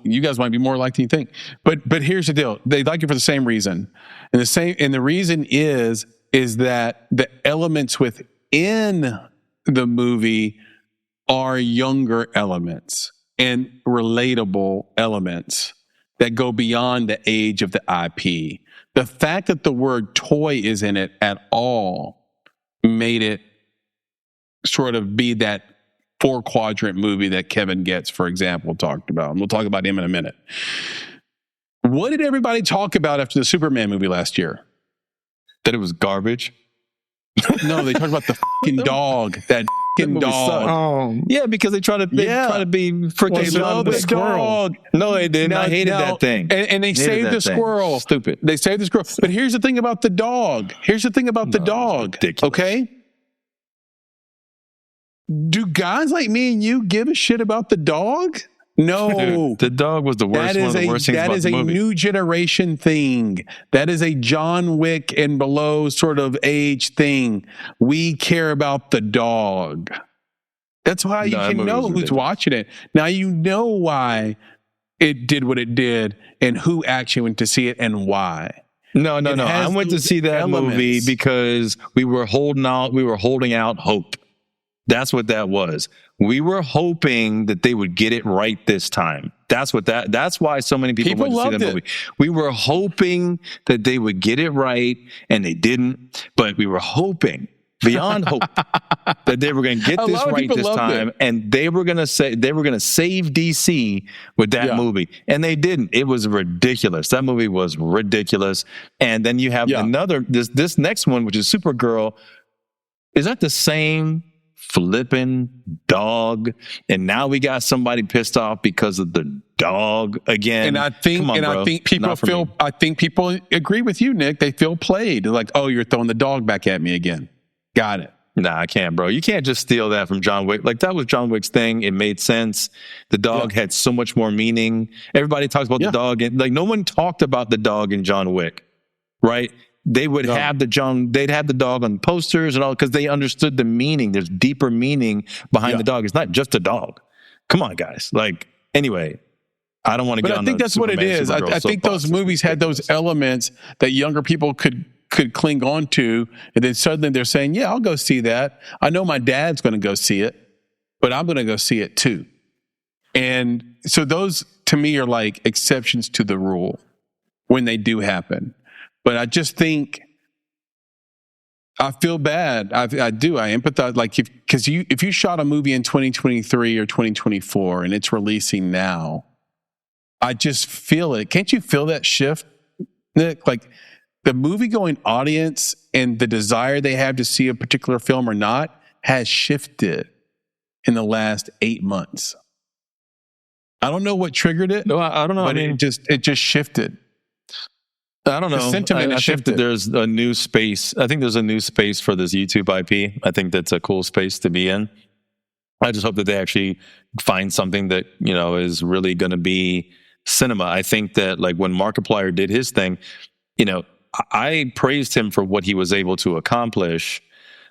you guys might be more likely to think, but here's the deal: they like it for the same reason, and the reason is that the elements within the movie are younger elements and relatable elements that go beyond the age of the IP. The fact that the word toy is in it at all made it sort of be that 4-quadrant movie that Kevin Goetz, for example, talked about. And we'll talk about him in a minute. What did everybody talk about after the Superman movie last year? That it was garbage? No, they talked about the fucking dog. That fucking dog. Yeah, because they try to be freaking love the squirrel. No, they didn't. I hated that thing. And they saved the squirrel. Stupid. They saved the squirrel. But here's the thing about the dog. Ridiculous. Okay? Do guys like me and you give a shit about the dog? No. Dude, the dog was the worst. One of the worst things about the movie. That is a new generation thing. That is a John Wick and below sort of age thing. We care about the dog. That's why you can know who's watching it. Now you know why it did what it did and who actually went to see it and why. No. I went to see that movie because we were holding out hope. That's what that was. We were hoping that they would get it right this time. That's why so many people went to see that movie. We were hoping that they would get it right, and they didn't. But we were hoping, beyond hope, that they were going to get this right this time, and they were going to save DC with that movie, and they didn't. It was ridiculous. That movie was ridiculous. And then you have this next one, which is Supergirl. Is that the same flipping dog? And now we got somebody pissed off because of the dog again. And I think people agree with you, Nick. They feel played. They're like, oh, you're throwing the dog back at me again. Got it. Nah, I can't, bro. You can't just steal that from John Wick. Like, that was John Wick's thing. It made sense. The dog had so much more meaning. Everybody talks about the dog, and like, no one talked about the dog in John Wick, right? They would have they'd have the dog on posters and all, because they understood the meaning. There's deeper meaning behind the dog. It's not just a dog. Come on, guys. Like, anyway, I don't want to get on. But I think that's what it is. I think those movies had those elements that younger people could cling on to, and then suddenly they're saying, yeah, I'll go see that. I know my dad's going to go see it, but I'm going to go see it too. And so those, to me, are like exceptions to the rule when they do happen. But I just think, I feel bad. I do. I empathize. Like, if you shot a movie in 2023 or 2024 and it's releasing now, I just feel it. Can't you feel that shift, Nick? Like, the movie-going audience and the desire they have to see a particular film or not has shifted in the last 8 months. I don't know what triggered it. No, I don't know. But it just shifted. I don't know. The sentiment I think that there's a new space. I think there's a new space for this YouTube IP. I think that's a cool space to be in. I just hope that they actually find something that, is really going to be cinema. I think that, like, when Markiplier did his thing, I praised him for what he was able to accomplish,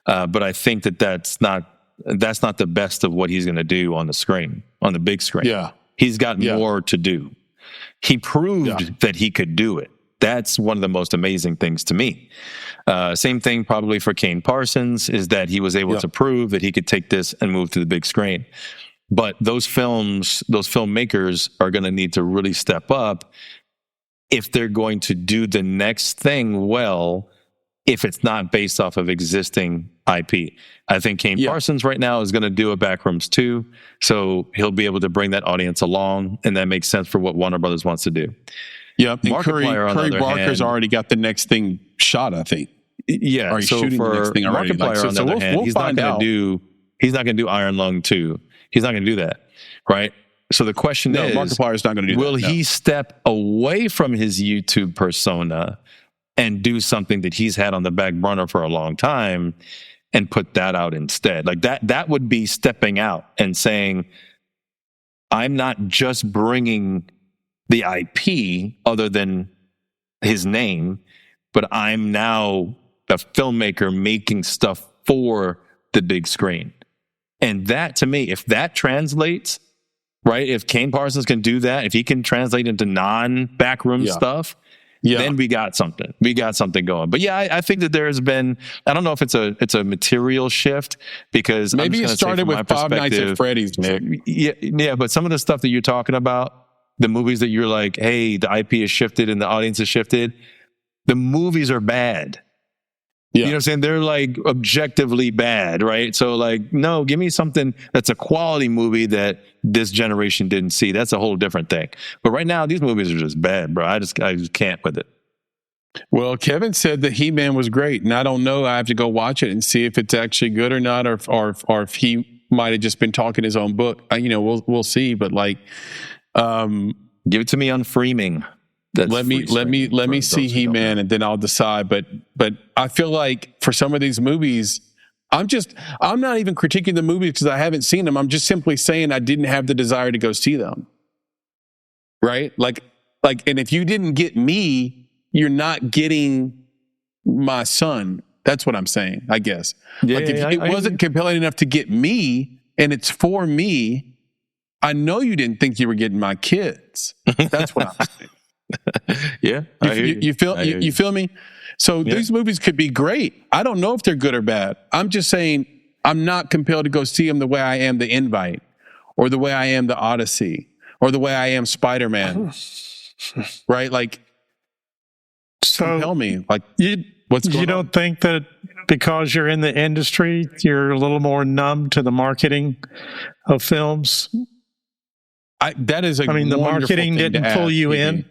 but I think that that's not the best of what he's going to do on the screen, on the big screen. Yeah, he's got more to do. He proved that he could do it. That's one of the most amazing things to me. Same thing probably for Kane Parsons, is that he was able to prove that he could take this and move to the big screen. But those filmmakers are going to need to really step up if they're going to do the next thing well, if it's not based off of existing IP. I think Kane Parsons right now is going to do a Backrooms 2, so he'll be able to bring that audience along, and that makes sense for what Warner Brothers wants to do. Yeah, Curry Barker's already got the next thing shot, I think. Yeah, so for Markiplier, on the other hand, he's not going to do Iron Lung 2. He's not going to do that, right? So the question is, Markiplier's not going to do that. Will he step away from his YouTube persona and do something that he's had on the back burner for a long time and put that out instead? Like, that would be stepping out and saying, I'm not just bringing the IP other than his name, but I'm now a filmmaker making stuff for the big screen. And that, to me, if that translates, right, if Kane Parsons can do that, if he can translate into non-backroom stuff, then we got something. We got something going. But yeah, I think that there's been, I don't know if it's a material shift, because maybe it started with Five Nights at Freddy's, Nick. Yeah, but some of the stuff that you're talking about, the movies that you're like, hey, the IP has shifted and the audience has shifted, the movies are bad. Yeah. You know what I'm saying? They're like objectively bad, right? So like, no, give me something that's a quality movie that this generation didn't see. That's a whole different thing. But right now, these movies are just bad, bro. I just can't with it. Well, Kevin said that He-Man was great, and I don't know. I have to go watch it and see if it's actually good or not, or if he might have just been talking his own book. We'll see. But like, give it to me on Freeming. Let me see He-Man, and then I'll decide. But I feel like for some of these movies, I'm not even critiquing the movies because I haven't seen them. I'm just simply saying I didn't have the desire to go see them. Right? Like, and if you didn't get me, you're not getting my son. That's what I'm saying, I guess. Yeah, like, if it wasn't compelling enough to get me, and it's for me, I know you didn't think you were getting my kids. That's what I'm saying. Yeah. You feel me? So these movies could be great. I don't know if they're good or bad. I'm just saying I'm not compelled to go see them the way I am The Invite, or the way I am The Odyssey, or the way I am Spider-Man. Right? Like, so tell me, like, what's going on? You don't think that because you're in the industry, you're a little more numb to the marketing of films? That is the marketing didn't pull you in.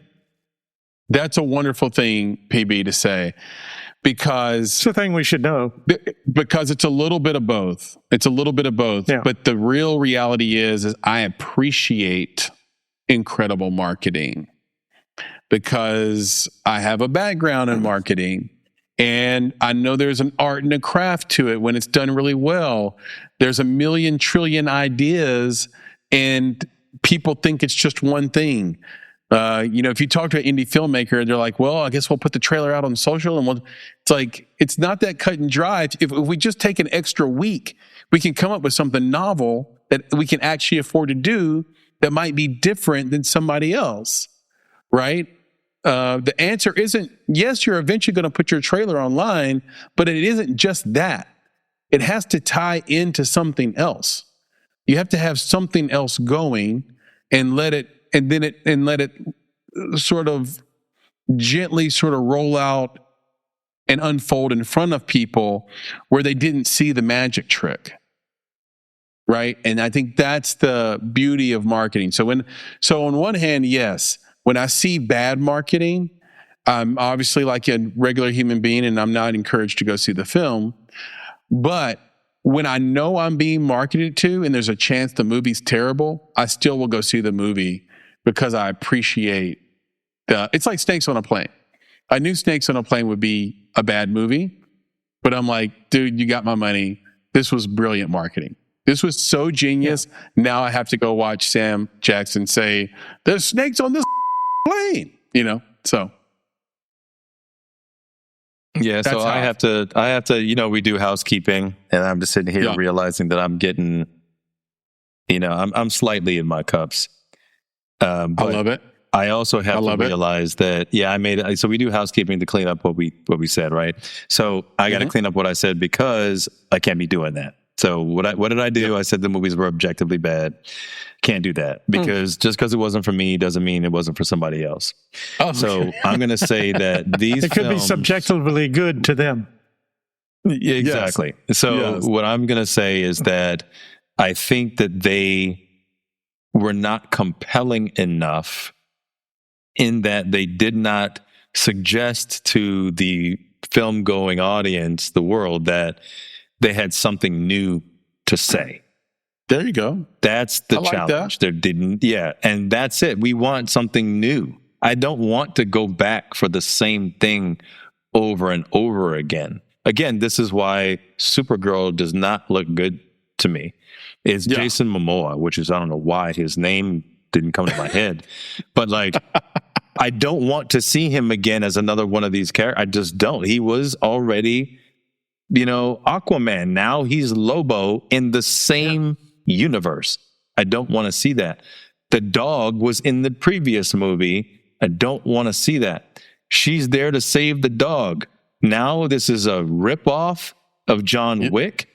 That's a wonderful thing, PB, to say, because it's a thing we should know. Because it's a little bit of both. It's a little bit of both. Yeah. But the real reality is I appreciate incredible marketing because I have a background in marketing. And I know there's an art and a craft to it when it's done really well. There's a million trillion ideas, and people think it's just one thing. If you talk to an indie filmmaker, they're like, well, I guess we'll put the trailer out on social. And it's like, it's not that cut and dry. If we just take an extra week, we can come up with something novel that we can actually afford to do that might be different than somebody else, right? The answer isn't, yes, you're eventually going to put your trailer online, but it isn't just that. It has to tie into something else. You have to have something else going and let it sort of gently sort of roll out and unfold in front of people where they didn't see the magic trick. Right. And I think that's the beauty of marketing. So on one hand, yes, when I see bad marketing, I'm obviously like a regular human being and I'm not encouraged to go see the film. But when I know I'm being marketed to and there's a chance the movie's terrible, I still will go see the movie because I appreciate it's like Snakes on a Plane. I knew Snakes on a Plane would be a bad movie, but I'm like, dude, you got my money. This was brilliant marketing. This was so genius. Yeah. Now I have to go watch Sam Jackson say, there's snakes on this plane, so. Yeah, so I have to, we do housekeeping, and I'm just sitting here realizing that I'm getting, I'm slightly in my cups. I love it. I also have to realize that, so we do housekeeping to clean up what we said, right? So I got to clean up what I said because I can't be doing that. So what did I do? Yep. I said the movies were objectively bad. Can't do that because just because it wasn't for me doesn't mean it wasn't for somebody else. Oh, so I'm going to say that these could be subjectively good to them. Exactly. Yes. So what I'm going to say is that I think that they were not compelling enough in that they did not suggest to the film-going audience, the world, that they had something new to say. There you go. That's the challenge. There didn't, and that's it. We want something new. I don't want to go back for the same thing over and over again. Again, this is why Supergirl does not look good to me. It's Jason Momoa, which is, I don't know why his name didn't come to my head, but like, I don't want to see him again as another one of these characters. I just don't. He was already, Aquaman. Now he's Lobo in the same universe. I don't want to see that. The dog was in the previous movie. I don't want to see that. She's there to save the dog. Now this is a ripoff of John Wick.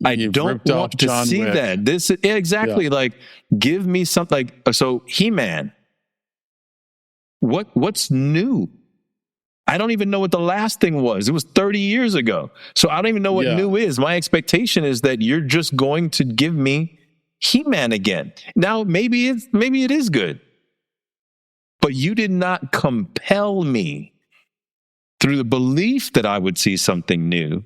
I don't want to see that. This is exactly like, give me something like, so He-Man. What's new? I don't even know what the last thing was. It was 30 years ago. So I don't even know what new is. My expectation is that you're just going to give me He-Man again. Now, maybe it is good. But you did not compel me through the belief that I would see something new,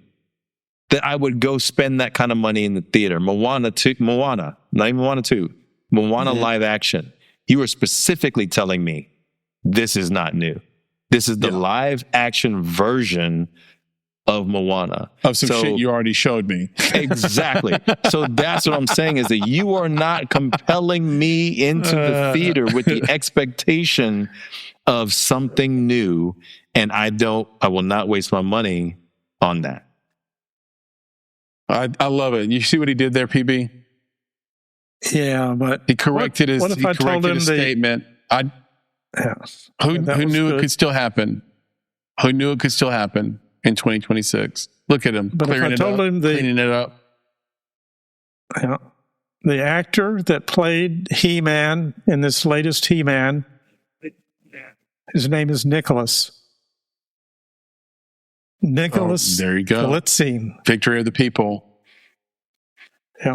that I would go spend that kind of money in the theater. Moana, not even Moana 2. Moana live action. You were specifically telling me this is not new. This is the live action version of Moana. Of some shit you already showed me. Exactly. So that's what I'm saying, is that you are not compelling me into the theater with the expectation of something new. And I will not waste my money on that. I love it. You see what he did there, PB? Yeah, but he corrected his statement. Who knew it could still happen? Who knew it could still happen in 2026? Look at him, cleaning it up. Yeah, the actor that played He-Man in this latest He-Man, his name is Nicholas. There you go. Blitzing. Victory of the people. Yeah.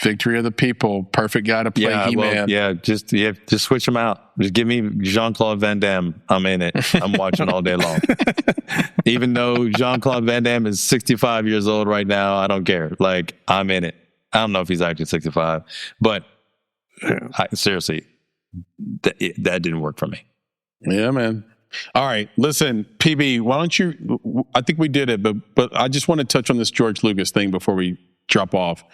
Victory of the people. Perfect guy to play He-Man. Just switch him out. Just give me Jean-Claude Van Damme. I'm in it. I'm watching all day long. Even though Jean-Claude Van Damme is 65 years old right now, I don't care. Like, I'm in it. I don't know if he's actually 65, but seriously, that didn't work for me. Yeah, man. All right, listen, PB, why don't you? I think we did it, but I just want to touch on this George Lucas thing before we drop off.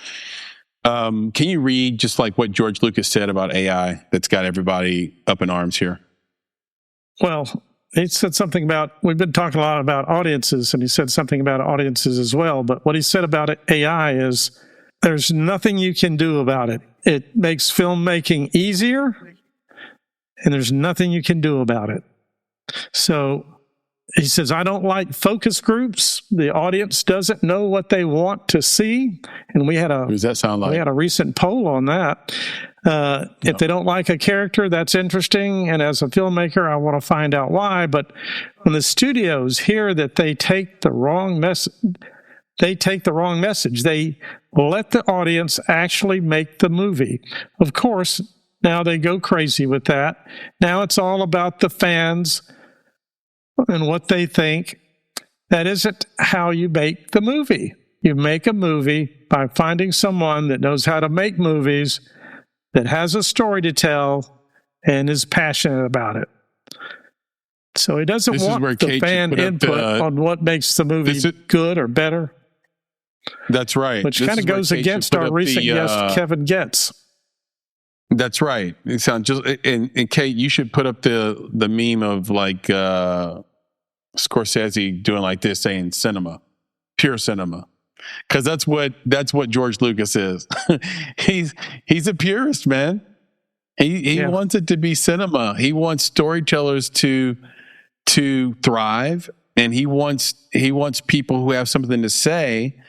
Can you read just like what George Lucas said about AI that's got everybody up in arms here? Well, he said something about, we've been talking a lot about audiences, and he said something about audiences as well. But what he said about AI is there's nothing you can do about it. It makes filmmaking easier, and there's nothing you can do about it. So he says, I don't like focus groups. The audience doesn't know what they want to see. And we had what does that sound like? We had a recent poll on that. If they don't like a character, that's interesting. And as a filmmaker, I want to find out why. But when the studios hear that they take the wrong message, they let the audience actually make the movie. Of course, now they go crazy with that. Now it's all about the fans and what they think. That isn't how you make the movie. You make a movie by finding someone that knows how to make movies, that has a story to tell, and is passionate about it. So he doesn't want the fan input on what makes the movie good or better. That's right. Which kind of goes against our recent guest, Kevin Goetz. That's right. It sounds just, and Kate, you should put up the meme of like Scorsese doing like this, saying cinema, pure cinema, because that's what George Lucas is. he's a purist, man. He wants it to be cinema. He wants storytellers to thrive, and he wants people who have something to say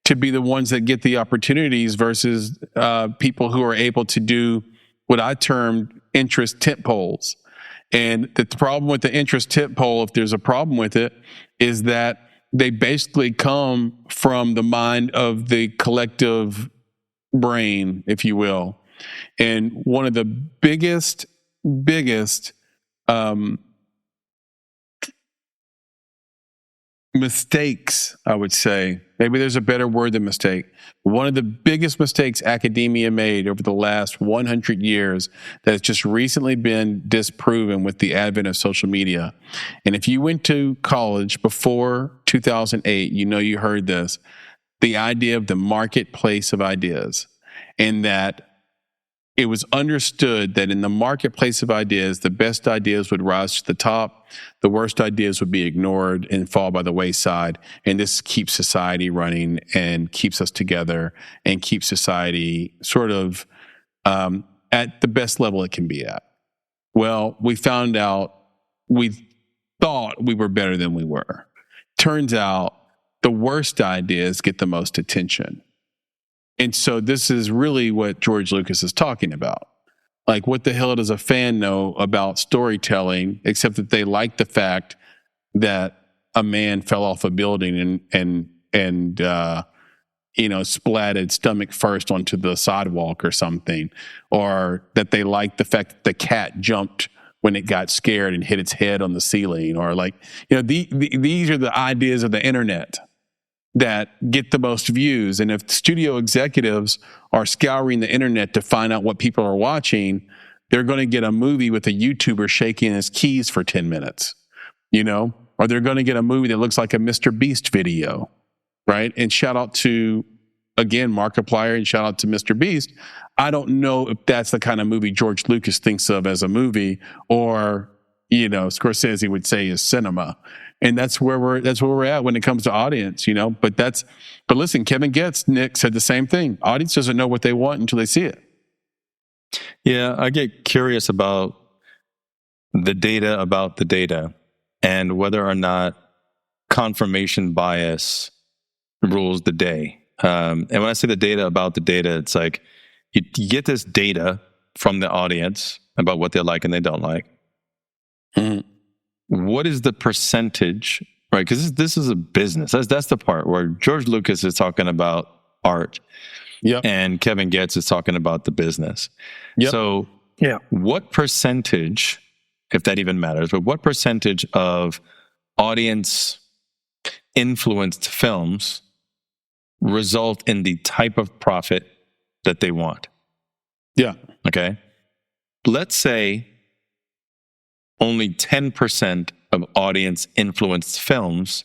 to be the ones that get the opportunities versus people who are able to do what I termed interest tent poles. And the problem with the interest tent pole, if there's a problem with it, is that they basically come from the mind of the collective brain, if you will. And one of the biggest mistakes, I would say, maybe there's a better word than mistake. One of the biggest mistakes academia made over the last 100 years that has just recently been disproven with the advent of social media. And if you went to college before 2008, you heard this, the idea of the marketplace of ideas, and that it was understood that in the marketplace of ideas, the best ideas would rise to the top, the worst ideas would be ignored and fall by the wayside. And this keeps society running and keeps us together and keeps society sort of at the best level it can be at. Well, we found out, we thought we were better than we were. Turns out the worst ideas get the most attention. And so this is really what George Lucas is talking about. Like, what the hell does a fan know about storytelling, except that they like the fact that a man fell off a building and splatted stomach first onto the sidewalk or something, or that they like the fact that the cat jumped when it got scared and hit its head on the ceiling, or these are the ideas of the internet that get the most views. And if studio executives are scouring the internet to find out what people are watching, they're going to get a movie with a YouTuber shaking his keys for 10 minutes, or they're going to get a movie that looks like a Mr. Beast video, right? And shout out to, again, Markiplier, and shout out to Mr. Beast. I don't know if that's the kind of movie George Lucas thinks of as a movie, or, Scorsese would say is cinema. And that's where we're at when it comes to audience, But listen, Kevin Goetz, Nick, said the same thing. Audience doesn't know what they want until they see it. Yeah, I get curious about the data and whether or not confirmation bias rules the day. And when I say the data about the data, it's like you get this data from the audience about what they like and they don't like. Mm-hmm. What is the percentage, right? Because this is a business. That's the part where George Lucas is talking about art. Yep. And Kevin Goetz is talking about the business. Yep. So what percentage, if that even matters, but what percentage of audience influenced films result in the type of profit that they want? Yeah. Okay. Let's say only 10% of audience influenced films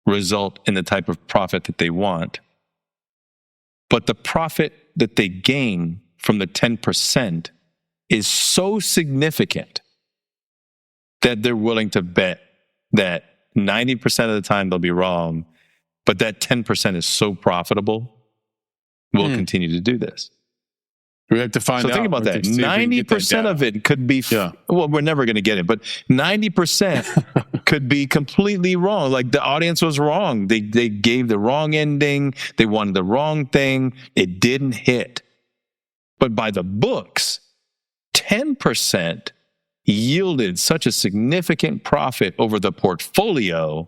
result in the type of profit that they want. But the profit that they gain from the 10% is so significant that they're willing to bet that 90% of the time they'll be wrong, but that 10% is so profitable, we'll continue to do this. We have to find out. So think about that. 90% of it could be, well, we're never going to get it, but 90% could be completely wrong. Like the audience was wrong. They gave the wrong ending. They wanted the wrong thing. It didn't hit. But by the books, 10% yielded such a significant profit over the portfolio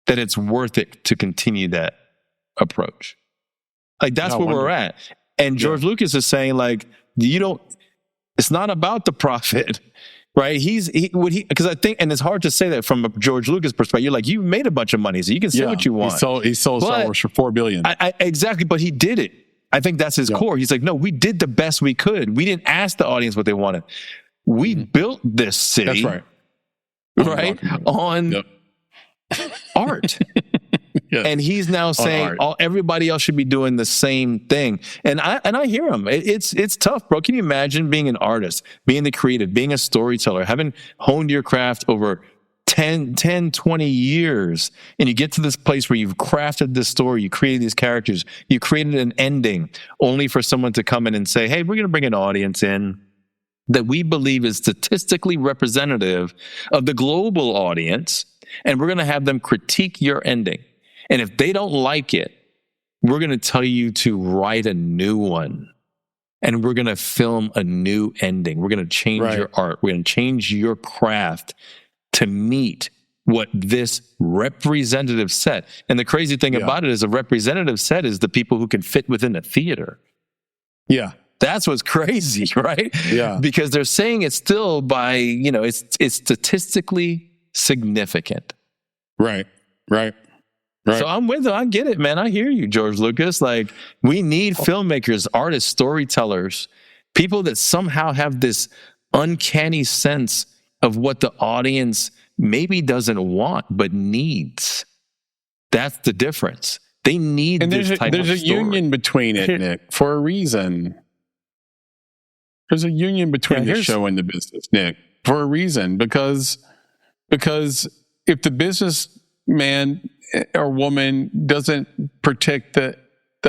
that it's worth it to continue that approach. Like that's where we're at. And George Lucas is saying, like, it's not about the profit, right? Because I think, and it's hard to say that from a George Lucas perspective. You're like, you made a bunch of money, so you can say what you want. He sold Star Wars for $4 billion. Exactly, but he did it. I think that's his core. He's like, no, we did the best we could. We didn't ask the audience what they wanted. We built this city, that's right, on art. Yes. And he's now saying everybody else should be doing the same thing. And I hear him. It's tough, bro. Can you imagine being an artist, being the creative, being a storyteller, having honed your craft over 10, 20 years, and you get to this place where you've crafted this story, you created these characters, you created an ending, only for someone to come in and say, hey, we're going to bring an audience in that we believe is statistically representative of the global audience, and we're going to have them critique your ending. And if they don't like it, we're going to tell you to write a new one. And we're going to film a new ending. We're going to change your art. We're going to change your craft to meet what this representative set. And the crazy thing about it is a representative set is the people who can fit within a theater. Yeah. That's what's crazy, right? Yeah. Because they're saying it's still by, it's statistically significant. Right. So I'm with them. I get it, man. I hear you, George Lucas. Like, we need filmmakers, artists, storytellers, people that somehow have this uncanny sense of what the audience maybe doesn't want, but needs. That's the difference. They need this type of story. There's a union between it, Nick, for a reason. There's a union between the show and the business, Nick, for a reason. Because if the businessman or woman doesn't protect the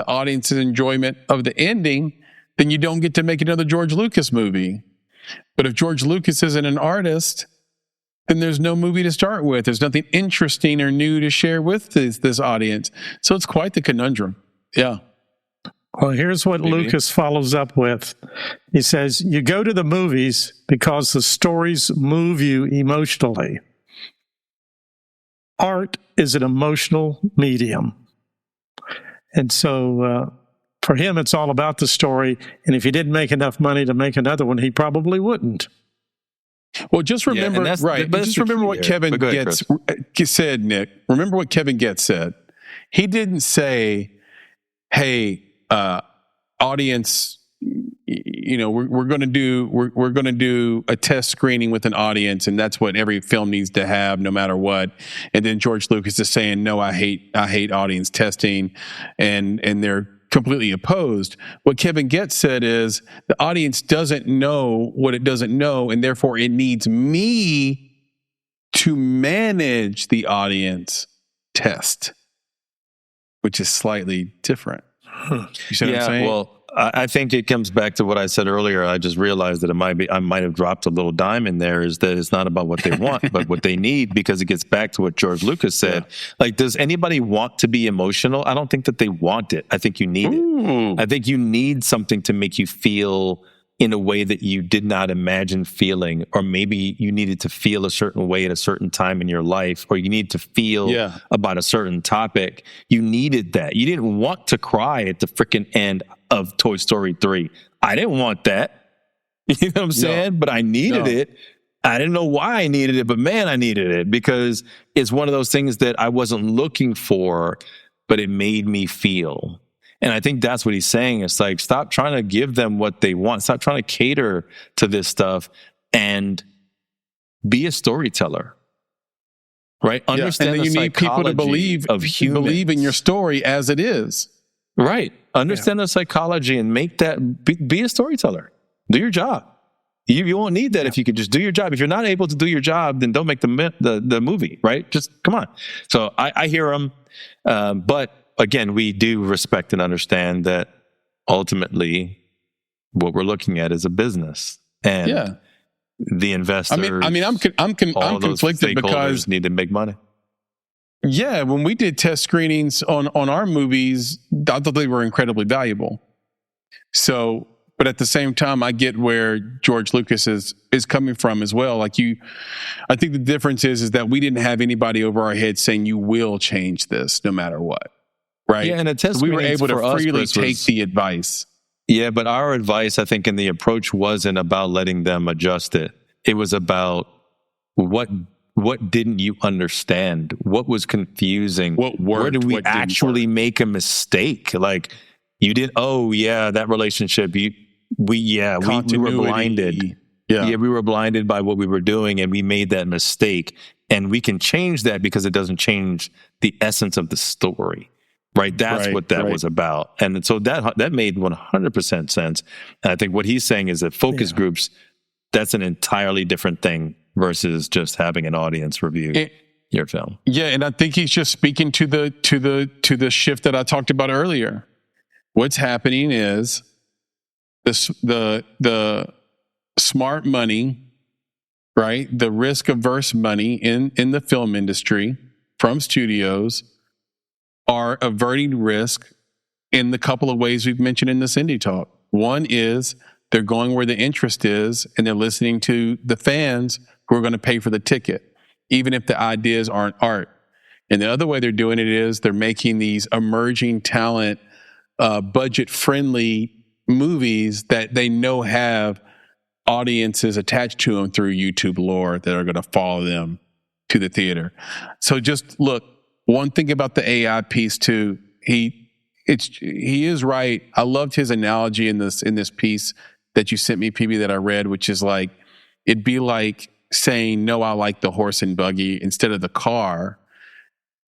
audience's enjoyment of the ending, then you don't get to make another George Lucas movie. But if George Lucas isn't an artist, then there's no movie to start with. There's nothing interesting or new to share with this audience. So it's quite the conundrum. Yeah. Well, here's what Lucas follows up with. He says, you go to the movies because the stories move you emotionally. Art is an emotional medium. And so for him, it's all about the story. And if he didn't make enough money to make another one, he probably wouldn't. Well, just remember, but just remember what Kevin Goetz said, Nick. Remember what Kevin Goetz said. He didn't say, hey, audience, we're going to do a test screening with an audience, and that's what every film needs to have, no matter what. And then George Lucas is saying, no, I hate audience testing, and they're completely opposed. What Kevin Goetz said is the audience doesn't know what it doesn't know, and therefore it needs me to manage the audience test, which is slightly different. You see what I'm saying? Well, I think it comes back to what I said earlier. I just realized that I might have dropped a little dime in there, is that it's not about what they want, but what they need, because it gets back to what George Lucas said. Yeah. Like, does anybody want to be emotional? I don't think that they want it. I think you need it. I think you need something to make you feel in a way that you did not imagine feeling, or maybe you needed to feel a certain way at a certain time in your life, or you need to feel about a certain topic. You needed that. You didn't want to cry at the freaking end of Toy Story 3. I didn't want that. You know what I'm saying? But I needed it. I didn't know why I needed it, but man, I needed it, because it's one of those things that I wasn't looking for, but it made me feel. And I think that's what he's saying. It's like, stop trying to give them what they want. Stop trying to cater to this stuff, and be a storyteller, right? Understand and then you need people to believe in your story as it is. Right. Understand the psychology and make that, be a storyteller. Do your job. You won't need that if you could just do your job. If you're not able to do your job, then don't make the movie, right? Just come on. So I hear him, but again, we do respect and understand that ultimately what we're looking at is a business, and the investors. I'm conflicted because need to make money. Yeah, when we did test screenings on our movies, I thought they were incredibly valuable. So, but at the same time, I get where George Lucas is coming from as well. Like I think the difference is that we didn't have anybody over our head saying you will change this no matter what. Right. Yeah, and a test we were able to freely take the advice. Yeah, but our advice, I think, in the approach wasn't about letting them adjust it. It was about what didn't you understand? What was confusing? What worked? Where did we actually make a mistake? Like, you did. Oh yeah, that relationship. We were blinded. Yeah, we were blinded by what we were doing, and we made that mistake. And we can change that because it doesn't change the essence of the story. Right, that's what that was about, and so that made 100% sense. And I think what he's saying is that focus groups, that's an entirely different thing versus just having an audience review your film. Yeah, and I think he's just speaking to the shift that I talked about earlier. What's happening is the smart money, right? The risk averse money in the film industry from studios are averting risk in the couple of ways we've mentioned in this Indie Talk. One is they're going where the interest is, and they're listening to the fans who are going to pay for the ticket, even if the ideas aren't art. And the other way they're doing it is they're making these emerging talent, budget-friendly movies that they know have audiences attached to them through YouTube lore that are going to follow them to the theater. So just look. One thing about the AI piece too, he is right. I loved his analogy in this piece that you sent me, PB, that I read, which is like, it'd be like saying, no, I like the horse and buggy instead of the car.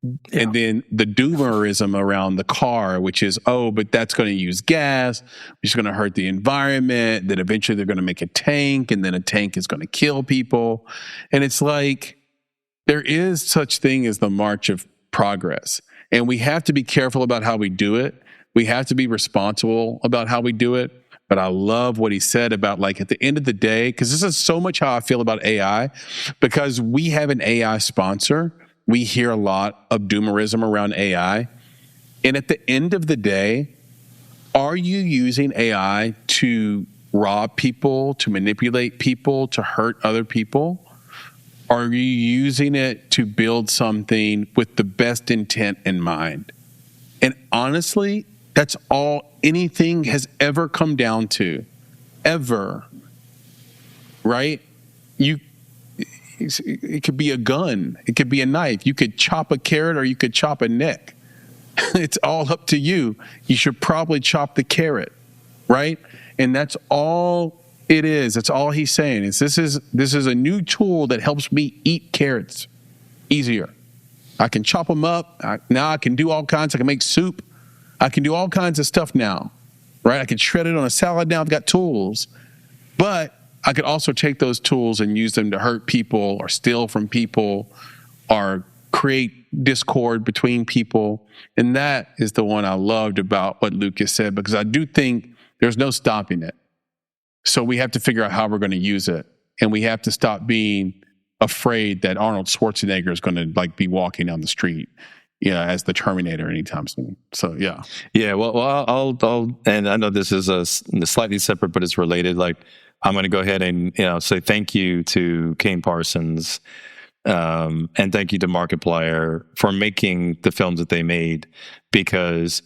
Yeah. And then the doomerism around the car, which is, but that's going to use gas, which is going to hurt the environment. Then eventually they're going to make a tank, and then a tank is going to kill people. And it's like, there is such thing as the march of progress, and we have to be careful about how we do it. We have to be responsible about how we do it. But I love what he said about, like, at the end of the day, because this is so much how I feel about AI, because we have an AI sponsor. We hear a lot of doomerism around AI. And at the end of the day, are you using AI to rob people, to manipulate people, to hurt other people? Are you using it to build something with the best intent in mind? And honestly, that's all anything has ever come down to. Ever. Right? It could be a gun. It could be a knife. You could chop a carrot or you could chop a neck. It's all up to you. You should probably chop the carrot. Right? And that's all it is. That's all he's saying. This is a new tool that helps me eat carrots easier. I can chop them up. Now I can do all kinds. I can make soup. I can do all kinds of stuff now, right? I can shred it on a salad now. I've got tools. But I could also take those tools and use them to hurt people or steal from people or create discord between people. And that is the one I loved about what Lucas said, because I do think There's no stopping it. So we have to figure out how we're going to use it. And we have to stop being afraid that Arnold Schwarzenegger is going to like be walking down the street, as the Terminator anytime soon. So yeah. Well, I'll and I know this is a slightly separate, but it's related. Like, I'm going to go ahead and say thank you to Kane Parsons, and thank you to Markiplier for making the films that they made, because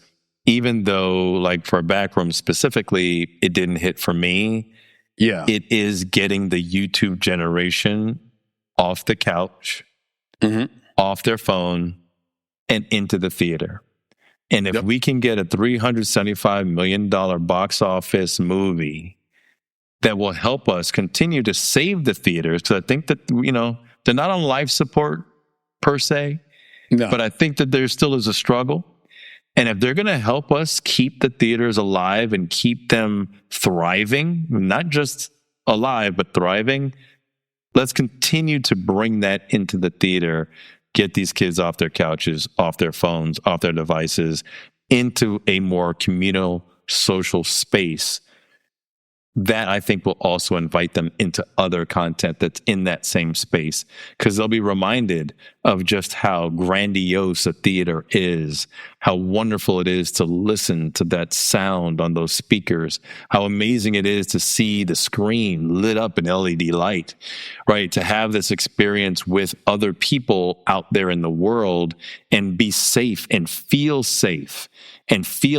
even though, like, for Backroom specifically, it didn't hit for me. Yeah, it is getting the YouTube generation off the couch, off their phone, and into the theater. And if we can get a $375 million box office movie that will help us continue to save the theaters, because I think that, they're not on life support per se, but I think that there still is a struggle. And if they're going to help us keep the theaters alive and keep them thriving, not just alive, but thriving, let's continue to bring that into the theater, get these kids off their couches, off their phones, off their devices, into a more communal, social space. That, I think, will also invite them into other content that's in that same space, because they'll be reminded of just how grandiose a theater is, how wonderful it is to listen to that sound on those speakers, how amazing it is to see the screen lit up in LED light, right? To have this experience with other people out there in the world and be safe and feel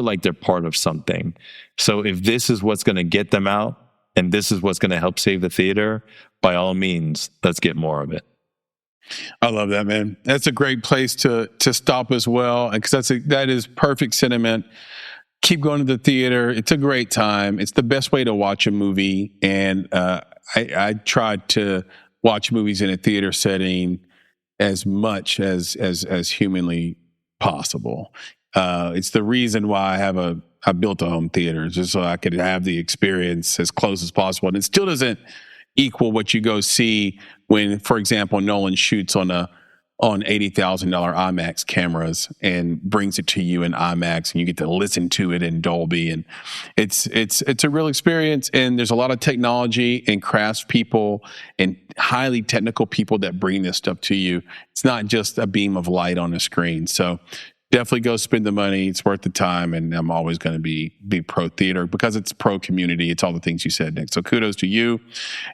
like they're part of something. So if this is what's going to get them out, and this is what's going to help save the theater, by all means, let's get more of it. I love that, man. That's a great place to stop as well, because that is perfect sentiment. Keep going to the theater. It's a great time. It's the best way to watch a movie. And I tried to watch movies in a theater setting as much as humanly possible. It's the reason why I built a home theater, just so I could have the experience as close as possible. And it still doesn't equal what you go see when, for example, Nolan shoots on $80,000 IMAX cameras and brings it to you in IMAX, and you get to listen to it in Dolby. And it's a real experience. And there's a lot of technology and crafts people and highly technical people that bring this stuff to you. It's not just a beam of light on a screen. So definitely go spend the money. It's worth the time. And I'm always going to be pro theater, because it's pro community. It's all the things you said, Nick. So kudos to you.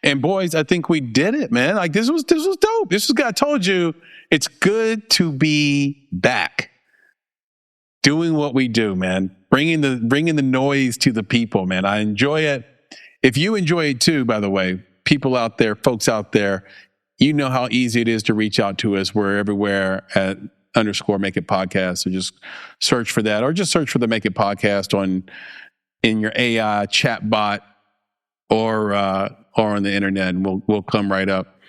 And boys, I think we did it, man. Like, this was dope. I told you, it's good to be back doing what we do, man. Bringing the noise to the people, man. I enjoy it. If you enjoy it too, by the way, people out there, folks out there, you know how easy it is to reach out to us. We're everywhere at _Make It Podcast. So just search for that, or just search for the Make It Podcast in your AI chat bot or on the internet, and we'll come right up.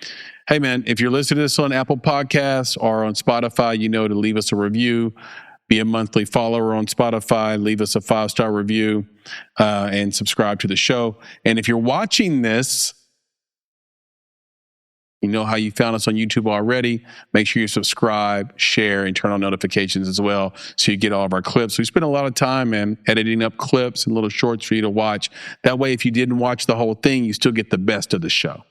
Hey man, if you're listening to this on Apple Podcasts or on Spotify, to leave us a review, be a monthly follower on Spotify, leave us a 5-star review, and subscribe to the show. And if you're watching this, you know how you found us on YouTube already. Make sure you subscribe, share, and turn on notifications as well, so you get all of our clips. We spend a lot of time, man, editing up clips and little shorts for you to watch. That way, if you didn't watch the whole thing, you still get the best of the show.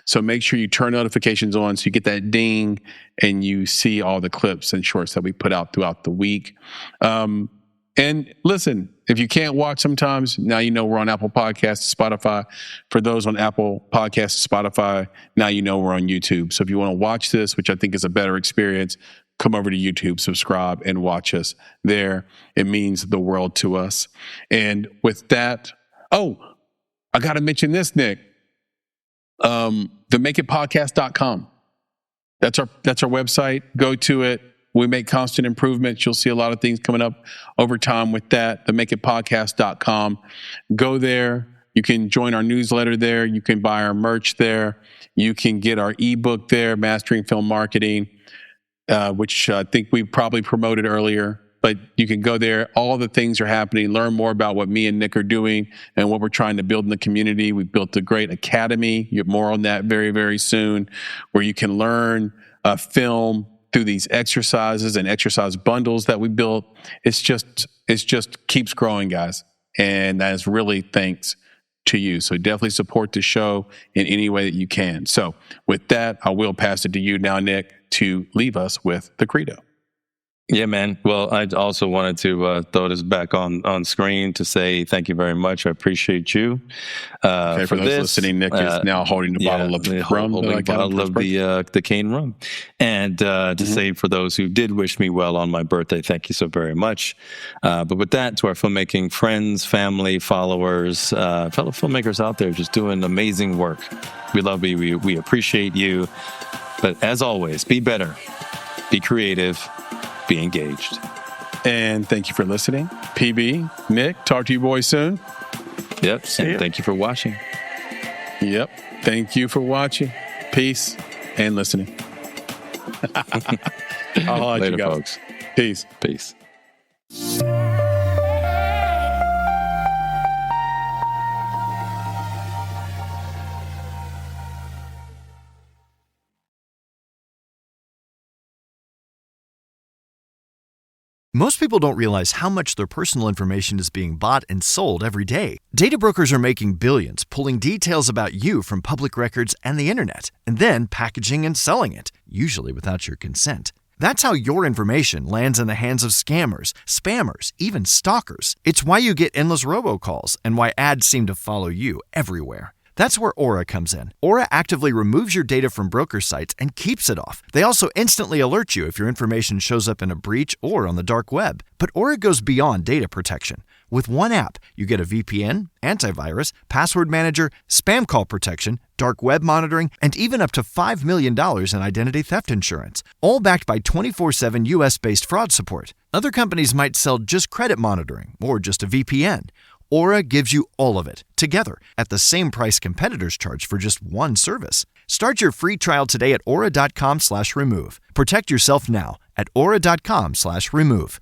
So make sure you turn notifications on so you get that ding and you see all the clips and shorts that we put out throughout the week. And listen, if you can't watch sometimes, now you know we're on Apple Podcasts, Spotify. For those on Apple Podcasts, Spotify, now you know we're on YouTube. So if you want to watch this, which I think is a better experience, come over to YouTube, subscribe, and watch us there. It means the world to us. And with that, I got to mention this, Nick. The makeitpodcast.com. That's our website. Go to it. We make constant improvements. You'll see a lot of things coming up over time with that. The makeitpodcast.com. Go there. You can join our newsletter there. You can buy our merch there. You can get our ebook there, Mastering Film Marketing, which I think we probably promoted earlier. But you can go there. All the things are happening. Learn more about what me and Nick are doing and what we're trying to build in the community. We've built a great academy. You have more on that very, very soon, where you can learn film through these exercises and exercise bundles that we built. It's just keeps growing, guys. And that is really thanks to you. So definitely support the show in any way that you can. So with that, I will pass it to you now, Nick, to leave us with the credo. Yeah, man. Well, I also wanted to throw this back on screen to say thank you very much. I appreciate you. For those listening, Nick is now holding the bottle of rum. Holding the bottle of the cane rum. And to say for those who did wish me well on my birthday, thank you so very much. But with that, to our filmmaking friends, family, followers, fellow filmmakers out there just doing amazing work. We love you. We appreciate you. But as always, be better, be creative, be engaged. And thank you for listening. PB, Nick, talk to you boys soon. Yep. And thank you for watching. Yep. Thank you for watching. Peace and listening. I'll Later, you guys. folks. Peace. Peace. Most people don't realize how much their personal information is being bought and sold every day. Data brokers are making billions, pulling details about you from public records and the internet, and then packaging and selling it, usually without your consent. That's how your information lands in the hands of scammers, spammers, even stalkers. It's why you get endless robocalls and why ads seem to follow you everywhere. That's where Aura comes in. Aura actively removes your data from broker sites and keeps it off. They also instantly alert you if your information shows up in a breach or on the dark web. But Aura goes beyond data protection. With one app, you get a VPN, antivirus, password manager, spam call protection, dark web monitoring, and even up to $5 million in identity theft insurance, all backed by 24/7 US-based fraud support. Other companies might sell just credit monitoring or just a VPN. Aura gives you all of it, together, at the same price competitors charge for just one service. Start your free trial today at aura.com/remove. Protect yourself now at aura.com/remove.